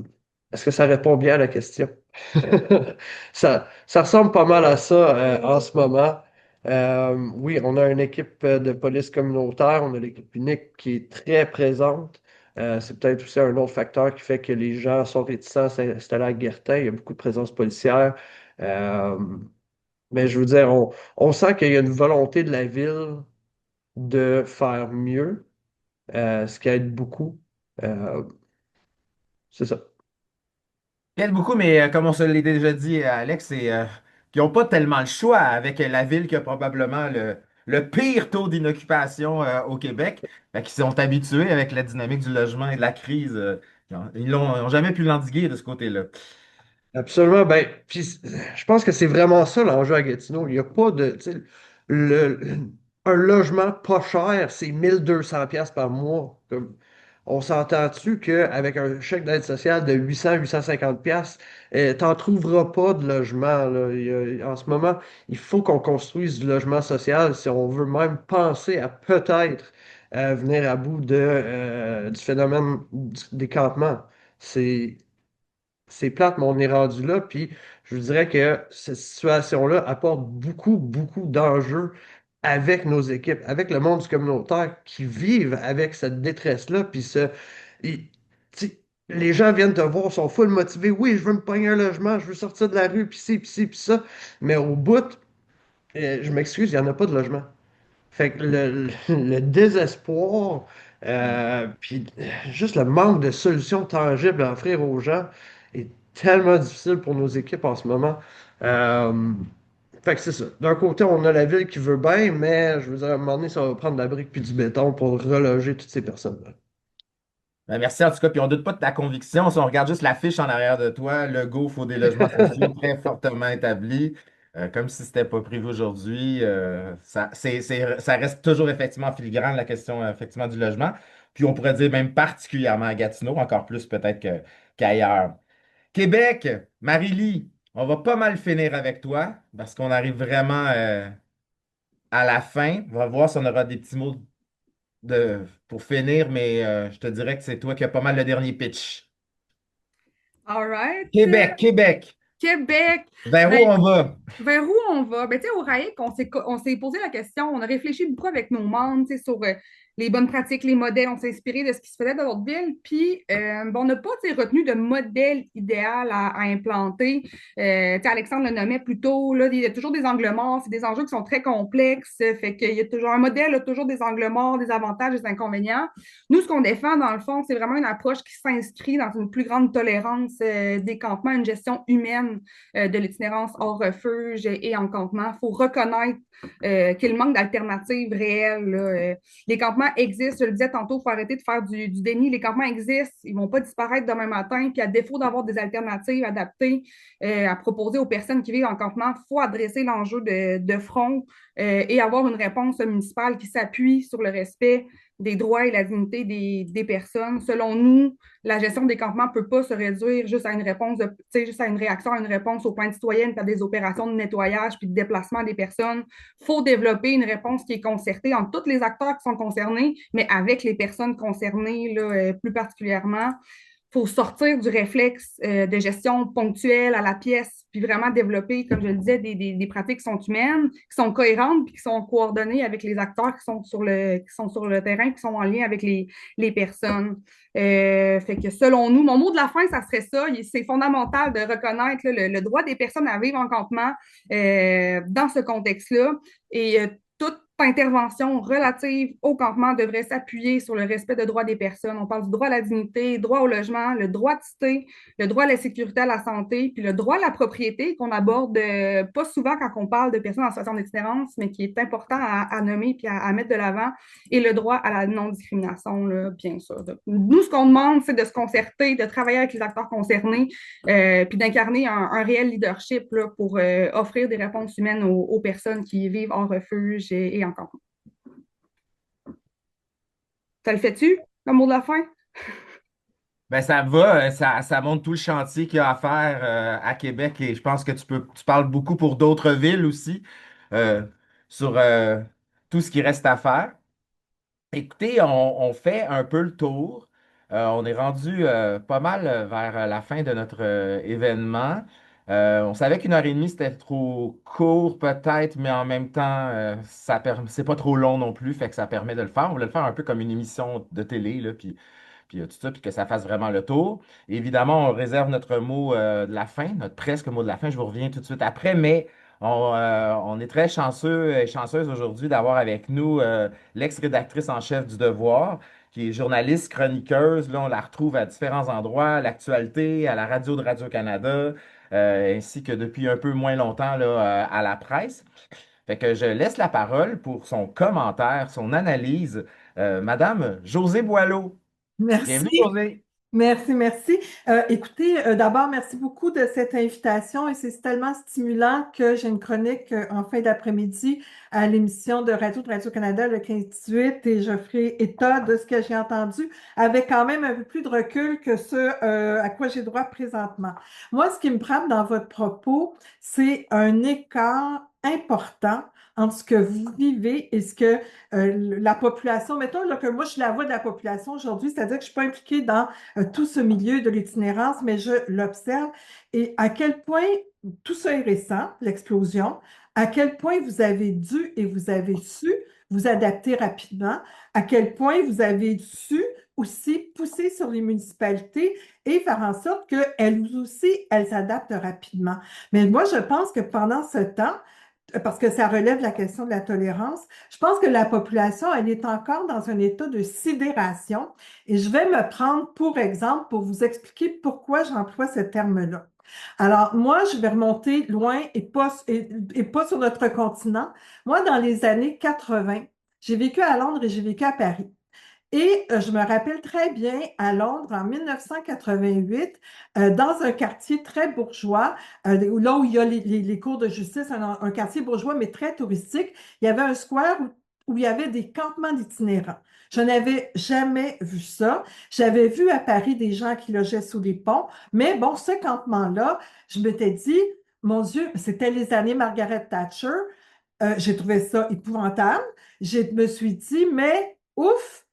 Est-ce que ça répond bien à la question? Ça ressemble pas mal à ça en ce moment. Oui, on a une équipe de police communautaire, on a l'équipe unique qui est très présente. C'est peut-être aussi un autre facteur qui fait que les gens sont réticents à s'installer à Guertin. Il y a beaucoup de présence policière. Euh, mais je veux dire, on sent qu'il y a une volonté de la ville de faire mieux, ce qui aide beaucoup. Euh, c'est ça. J'aime beaucoup, mais comme on se l'a déjà dit, Alex, c'est qu'ils n'ont pas tellement le choix avec la ville qui a probablement le pire taux d'inoccupation au Québec. Fait qu'ils sont habitués avec la dynamique du logement et de la crise. Ils n'ont jamais pu l'endiguer de ce côté-là. Absolument. Ben, puis je pense que c'est vraiment ça l'enjeu à Gatineau. Il n'y a pas de, tu sais, le, un logement pas cher, c'est 1 200 pièces par mois. On s'entend-tu qu'avec un chèque d'aide sociale de 800 850 pièces, t'en trouveras pas de logement, là. En ce moment, il faut qu'on construise du logement social si on veut même penser à peut-être venir à bout du phénomène des campements. C'est c'est plate, mais on est rendu là. Puis je vous dirais que cette situation-là apporte beaucoup, beaucoup d'enjeux avec nos équipes, avec le monde du communautaire qui vivent avec cette détresse-là. Puis ils- tu sais, les gens viennent te voir, sont full motivés. Oui, je veux me pogner un logement, je veux sortir de la rue, puis ci, puis ci, puis ça. Mais au bout, je m'excuse, il n'y en a pas de logement. Fait que le désespoir, puis juste le manque de solutions tangibles à offrir aux gens est tellement difficile pour nos équipes en ce moment. Euh, Fait que c'est ça. D'un côté, on a la ville qui veut bien, mais je veux dire, à un moment donné, ça va prendre de la brique puis du béton pour reloger toutes ces personnes-là. Ben, merci en tout cas, puis on doute pas de ta conviction. Si on regarde juste l'affiche en arrière de toi, le go faut des logements sociaux très fortement établi, comme si c'était pas prévu aujourd'hui. Ça reste toujours effectivement filigrane la question effectivement du logement. Puis on pourrait dire même particulièrement à Gatineau, encore plus peut-être qu'ailleurs. Québec, Marie-Lie, on va pas mal finir avec toi parce qu'on arrive vraiment à la fin. On va voir si on aura des petits mots pour finir, mais je te dirais que c'est toi qui as pas mal le dernier pitch. All right. Québec, Québec. Québec. Vers où Ben, on va? vers où on va? Ben, tu sais, au RAIC, on s'est posé la question, on a réfléchi beaucoup avec nos membres, tu sais, sur les bonnes pratiques, les modèles, on s'est inspiré de ce qui se faisait dans d'autres villes, puis on n'a pas, tu sais, retenu de modèle idéal à implanter. Tu sais, Alexandre le nommait plus tôt, là, il y a toujours des angles morts, c'est des enjeux qui sont très complexes, fait qu'il y a toujours un modèle, a toujours des angles morts, des avantages, des inconvénients. Nous, ce qu'on défend, dans le fond, c'est vraiment une approche qui s'inscrit dans une plus grande tolérance des campements, une gestion humaine de l'itinérance hors refuge et en campement. Il faut reconnaître qu'il manque d'alternatives réelles. Là. Les campements existent, je le disais tantôt, il faut arrêter de faire du déni. Les campements existent, ils ne vont pas disparaître demain matin. Puis à défaut d'avoir des alternatives adaptées à proposer aux personnes qui vivent en campement, il faut adresser l'enjeu de front et avoir une réponse municipale qui s'appuie sur le respect des droits et la dignité des personnes. Selon nous, la gestion des campements ne peut pas se réduire juste à une réponse, juste à une réaction, à une réponse aux plaintes citoyennes, puis à des opérations de nettoyage puis de déplacement des personnes. Il faut développer une réponse qui est concertée entre tous les acteurs qui sont concernés, mais avec les personnes concernées là, plus particulièrement. Il faut sortir du réflexe de gestion ponctuelle à la pièce, puis vraiment développer, comme je le disais, des pratiques qui sont humaines, qui sont cohérentes, puis qui sont coordonnées avec les acteurs qui sont sur le terrain, qui sont en lien avec les personnes. Fait que selon nous, mon mot de la fin, ça serait ça. C'est fondamental de reconnaître là, le droit des personnes à vivre en campement dans ce contexte-là. Et toute intervention relative au campement devrait s'appuyer sur le respect des droits des personnes. On parle du droit à la dignité, droit au logement, le droit de cité, le droit à la sécurité, à la santé, puis le droit à la propriété qu'on aborde pas souvent quand on parle de personnes en situation d'itinérance, mais qui est important à nommer puis à mettre de l'avant, et le droit à la non-discrimination, là, bien sûr. Donc, nous, ce qu'on demande, c'est de se concerter, de travailler avec les acteurs concernés, puis d'incarner un réel leadership là, pour offrir des réponses humaines aux personnes qui vivent en refuge et en campement. Ça le fait-tu, le mot de la fin? Ben ça va, ça montre tout le chantier qu'il y a à faire à Québec et je pense que tu parles beaucoup pour d'autres villes aussi euh, sur tout ce qui reste à faire. Écoutez, on fait un peu le tour. On est rendu pas mal vers la fin de notre événement. On savait qu'une heure et demie, c'était trop court peut-être, mais en même temps, c'est pas trop long non plus, fait que ça permet de le faire. On voulait le faire un peu comme une émission de télé, là, puis tout ça, puis que ça fasse vraiment le tour. Évidemment, on réserve notre mot de la fin, notre presque mot de la fin. Je vous reviens tout de suite après, mais on est très chanceux et chanceuse aujourd'hui d'avoir avec nous l'ex-rédactrice en chef du Devoir, qui est journaliste, chroniqueuse. Là, on la retrouve à différents endroits, à l'actualité, à la radio de Radio-Canada, ainsi que depuis un peu moins longtemps là, à la presse. Fait que je laisse la parole pour son commentaire, son analyse. Madame Josée Boileau. Bienvenue, Merci, Josée. merci. Écoutez, d'abord, merci beaucoup de cette invitation et c'est tellement stimulant que j'ai une chronique en fin d'après-midi à l'émission de Radio-Canada le 15-18 et je ferai état de ce que j'ai entendu avec quand même un peu plus de recul que ce à quoi j'ai droit présentement. Moi, ce qui me frappe dans votre propos, c'est un écart important entre ce que vous vivez et ce que la population, mettons là, que moi je suis la voix de la population aujourd'hui, c'est-à-dire que je ne suis pas impliquée dans tout ce milieu de l'itinérance, mais je l'observe et à quel point tout ça est récent, l'explosion, à quel point vous avez dû et vous avez su vous adapter rapidement, à quel point vous avez su aussi pousser sur les municipalités et faire en sorte qu'elles aussi, elles s'adaptent rapidement. Mais moi, je pense que pendant ce temps, parce que ça relève la question de la tolérance, je pense que la population, elle est encore dans un état de sidération. Et je vais me prendre pour exemple pour vous expliquer pourquoi j'emploie ce terme-là. Alors, moi, je vais remonter loin et pas sur notre continent. Moi, dans les années 80, j'ai vécu à Londres et j'ai vécu à Paris. Et je me rappelle très bien à Londres en 1988, dans un quartier très bourgeois, là où il y a les cours de justice, un quartier bourgeois mais très touristique, il y avait un square où il y avait des campements d'itinérants. Je n'avais jamais vu ça. J'avais vu à Paris des gens qui logeaient sous les ponts, mais bon, ce campement-là, je m'étais dit, mon Dieu, c'était les années Margaret Thatcher. J'ai trouvé ça épouvantable. Je me suis dit, mais ouf!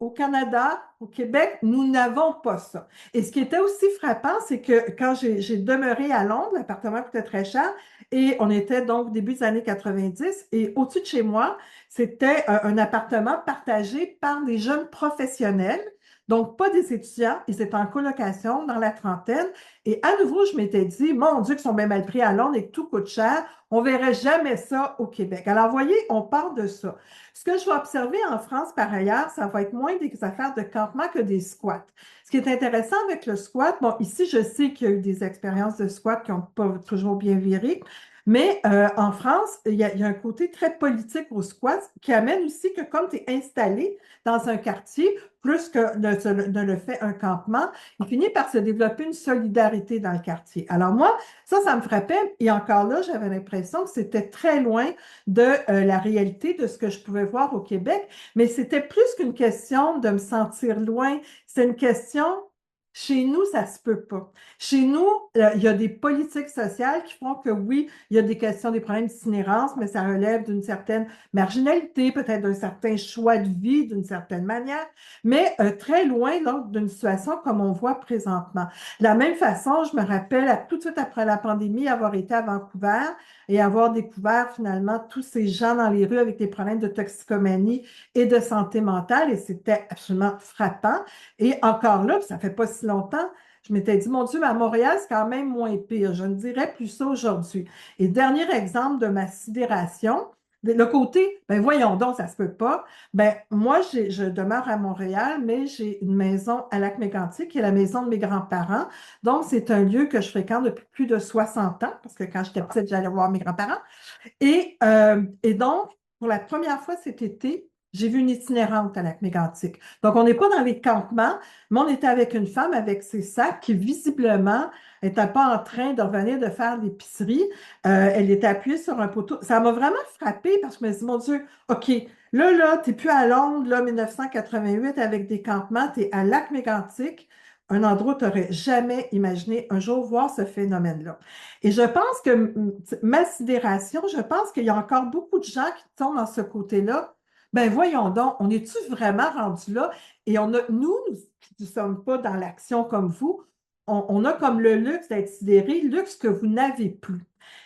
au Canada, au Québec, nous n'avons pas ça. Et ce qui était aussi frappant, c'est que quand j'ai demeuré à Londres, l'appartement coûtait très cher, et on était donc au début des années 90, et au-dessus de chez moi, c'était un appartement partagé par des jeunes professionnels, donc pas des étudiants, ils étaient en colocation dans la trentaine. Et à nouveau, je m'étais dit, mon Dieu, qu'ils sont bien mal pris à Londres et que tout coûte cher. On ne verrait jamais ça au Québec. Alors, vous voyez, on part de ça. Ce que je vais observer en France, par ailleurs, ça va être moins des affaires de campement que des squats. Ce qui est intéressant avec le squat, bon, ici, je sais qu'il y a eu des expériences de squat qui n'ont pas toujours bien viré, mais en France, il y a un côté très politique au squat qui amène aussi que comme tu es installé dans un quartier, plus que ne le fait un campement, il finit par se développer une solidarité dans le quartier. Alors moi, ça me frappait. Et encore là, j'avais l'impression que c'était très loin de la réalité de ce que je pouvais voir au Québec. Mais c'était plus qu'une question de me sentir loin. C'est une question, chez nous, ça se peut pas. Chez nous, il y a des politiques sociales qui font que oui, il y a des questions, des problèmes d'itinérance, mais ça relève d'une certaine marginalité, peut-être d'un certain choix de vie, d'une certaine manière, mais très loin donc d'une situation comme on voit présentement. De la même façon, je me rappelle tout de suite après la pandémie avoir été à Vancouver et avoir découvert finalement tous ces gens dans les rues avec des problèmes de toxicomanie et de santé mentale et c'était absolument frappant. Et encore là, ça fait pas si longtemps, je m'étais dit, mon Dieu, mais à Montréal, c'est quand même moins pire. Je ne dirais plus ça aujourd'hui. Et dernier exemple de ma sidération, le côté, ben voyons donc, ça se peut pas. Ben moi, je demeure à Montréal, mais j'ai une maison à Lac-Mégantic, qui est la maison de mes grands-parents. Donc, c'est un lieu que je fréquente depuis plus de 60 ans, parce que quand j'étais petite, j'allais voir mes grands-parents. Et donc, pour la première fois cet été, j'ai vu une itinérante à Lac-Mégantic. Donc, on n'est pas dans les campements, mais on était avec une femme avec ses sacs qui, visiblement, n'était pas en train de revenir de faire l'épicerie. Elle était appuyée sur un poteau. Ça m'a vraiment frappée parce que je me suis dit, mon Dieu, OK, là, tu n'es plus à Londres, là, 1988, avec des campements, tu es à Lac-Mégantic, un endroit où tu n'aurais jamais imaginé un jour voir ce phénomène-là. Et je pense que ma sidération, je pense qu'il y a encore beaucoup de gens qui sont dans ce côté-là. Ben voyons donc, on est-tu vraiment rendu là? Et nous qui ne sommes pas dans l'action comme vous, on a comme le luxe d'être sidéré, luxe que vous n'avez plus.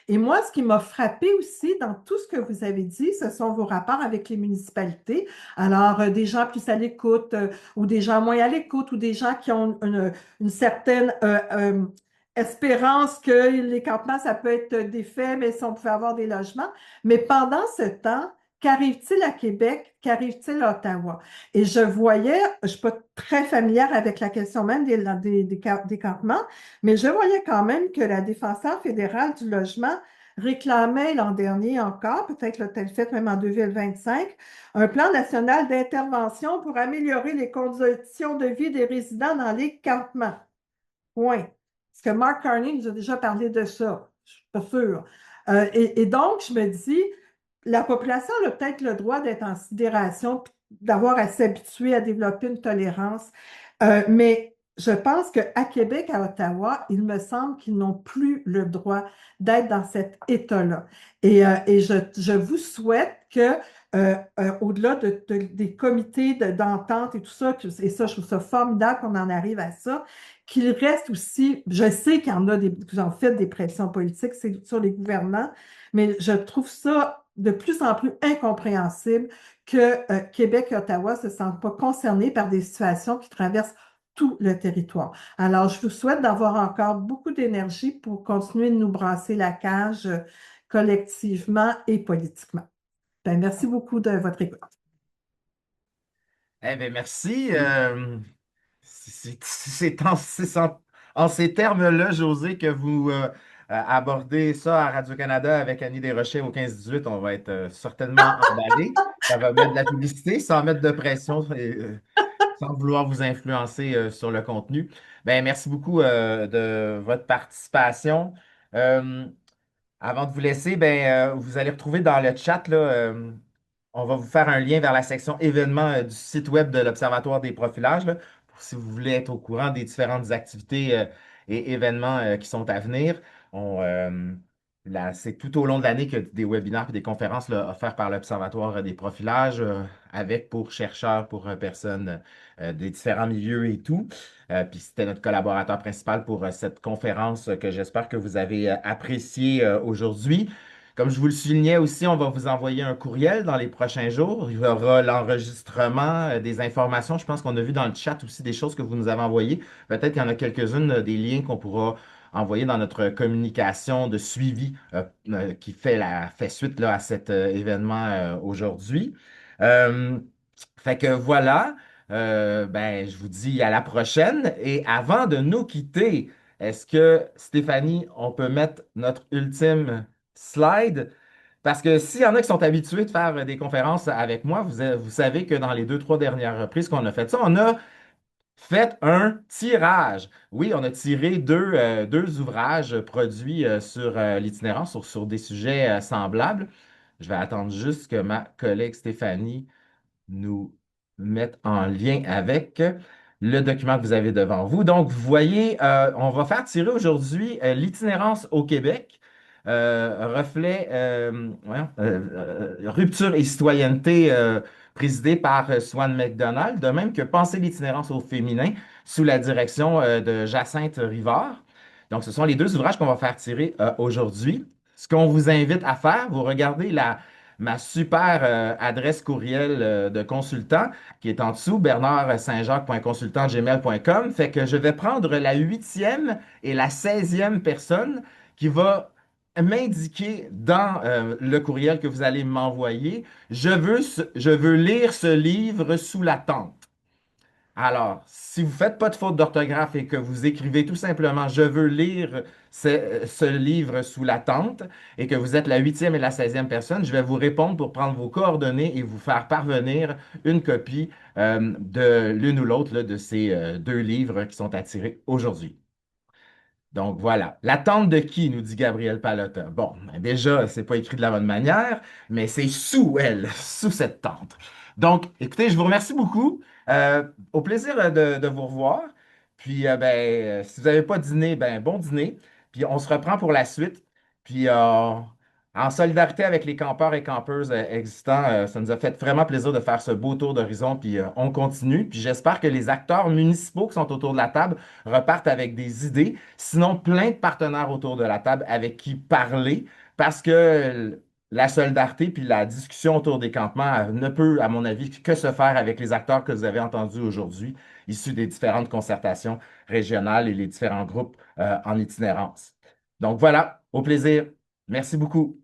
Et moi, ce qui m'a frappé aussi dans tout ce que vous avez dit, ce sont vos rapports avec les municipalités. Alors, des gens plus à l'écoute ou des gens moins à l'écoute ou des gens qui ont une certaine espérance que les campements, ça peut être des faits, mais si on pouvait avoir des logements. Mais pendant ce temps, qu'arrive-t-il à Québec? Qu'arrive-t-il à Ottawa? Et je voyais, je ne suis pas très familière avec la question même des campements, mais je voyais quand même que la défenseure fédérale du logement réclamait l'an dernier encore, peut-être l'a-t-elle fait même en 2025, un plan national d'intervention pour améliorer les conditions de vie des résidents dans les campements. Point. Parce que Mark Carney nous a déjà parlé de ça, je ne suis pas sûre. Et donc, je me dis, la population a peut-être le droit d'être en sidération, d'avoir à s'habituer à développer une tolérance, mais je pense qu'à Québec, à Ottawa, il me semble qu'ils n'ont plus le droit d'être dans cet état-là. Et je vous souhaite que, au-delà des comités d'entente et tout ça, et ça, je trouve ça formidable qu'on en arrive à ça, qu'il reste aussi, je sais qu'il y en a qui ont fait des pressions politiques sur les gouvernants, mais je trouve ça de plus en plus incompréhensible que Québec et Ottawa ne se sentent pas concernés par des situations qui traversent tout le territoire. Alors, je vous souhaite d'avoir encore beaucoup d'énergie pour continuer de nous brasser la cage collectivement et politiquement. Ben, merci beaucoup de votre écoute. Eh bien, merci. En ces termes-là, José, que vous abordez ça à Radio-Canada avec Annie Desrochers au 15-18, on va être certainement emballés. Ça va mettre de la publicité sans mettre de pression et sans vouloir vous influencer sur le contenu. Ben, merci beaucoup de votre participation. Euh, Avant de vous laisser, ben, vous allez retrouver dans le chat, là, on va vous faire un lien vers la section événements du site web de l'Observatoire des profilages, là, pour si vous voulez être au courant des différentes activités et événements qui sont à venir. On, C'est tout au long de l'année que des webinaires et des conférences là, offerts par l'Observatoire des profilages avec pour chercheurs, pour personnes des différents milieux et tout. Puis c'était notre collaborateur principal pour cette conférence que j'espère que vous avez appréciée aujourd'hui. Comme je vous le soulignais aussi, on va vous envoyer un courriel dans les prochains jours. Il y aura l'enregistrement des informations. Je pense qu'on a vu dans le chat aussi des choses que vous nous avez envoyées. Peut-être qu'il y en a quelques-unes des liens qu'on pourra envoyé dans notre communication de suivi qui fait suite là, à cet événement aujourd'hui. Euh, Fait que voilà, ben, je vous dis à la prochaine. Et avant de nous quitter, est-ce que Stéphanie, on peut mettre notre ultime slide? Parce que s'il y en a qui sont habitués de faire des conférences avec moi, vous savez que dans les deux, trois dernières reprises qu'on a fait ça, on a faites un tirage. Oui, on a tiré deux ouvrages produits sur l'itinérance, sur des sujets semblables. Je vais attendre juste que ma collègue Stéphanie nous mette en lien avec le document que vous avez devant vous. Donc, vous voyez, on va faire tirer aujourd'hui l'itinérance au Québec, reflet, rupture et citoyenneté présidé par Swan McDonald, de même que Penser l'itinérance au féminin sous la direction de Jacinthe Rivard. Donc, ce sont les deux ouvrages qu'on va faire tirer aujourd'hui. Ce qu'on vous invite à faire, vous regardez ma super adresse courriel de consultant qui est en dessous, bernardsaintjacques.consultant@gmail.com. Fait que je vais prendre la 8e et la 16e personne qui va m'indiquer dans le courriel que vous allez m'envoyer, je veux lire ce livre sous la tente. Alors, si vous ne faites pas de faute d'orthographe et que vous écrivez tout simplement Je veux lire ce livre sous la tente et que vous êtes la 8e et la 16e personne, je vais vous répondre pour prendre vos coordonnées et vous faire parvenir une copie de l'une ou l'autre là, de ces deux livres qui sont à tirer aujourd'hui. Donc voilà. L'attente de qui, nous dit Gabriel Palotta. Bon, ben déjà, c'est pas écrit de la bonne manière, mais c'est sous elle, sous cette tente. Donc, écoutez, je vous remercie beaucoup. Au plaisir de vous revoir. Puis, ben, si vous n'avez pas dîné, ben, bon dîner. Puis, on se reprend pour la suite. Puis, en solidarité avec les campeurs et campeuses existants, ça nous a fait vraiment plaisir de faire ce beau tour d'horizon. Puis, on continue. Puis, j'espère que les acteurs municipaux qui sont autour de la table repartent avec des idées. Sinon, plein de partenaires autour de la table avec qui parler parce que la solidarité puis la discussion autour des campements ne peut, à mon avis, que se faire avec les acteurs que vous avez entendus aujourd'hui, issus des différentes concertations régionales et les différents groupes en itinérance. Donc voilà, au plaisir. Merci beaucoup.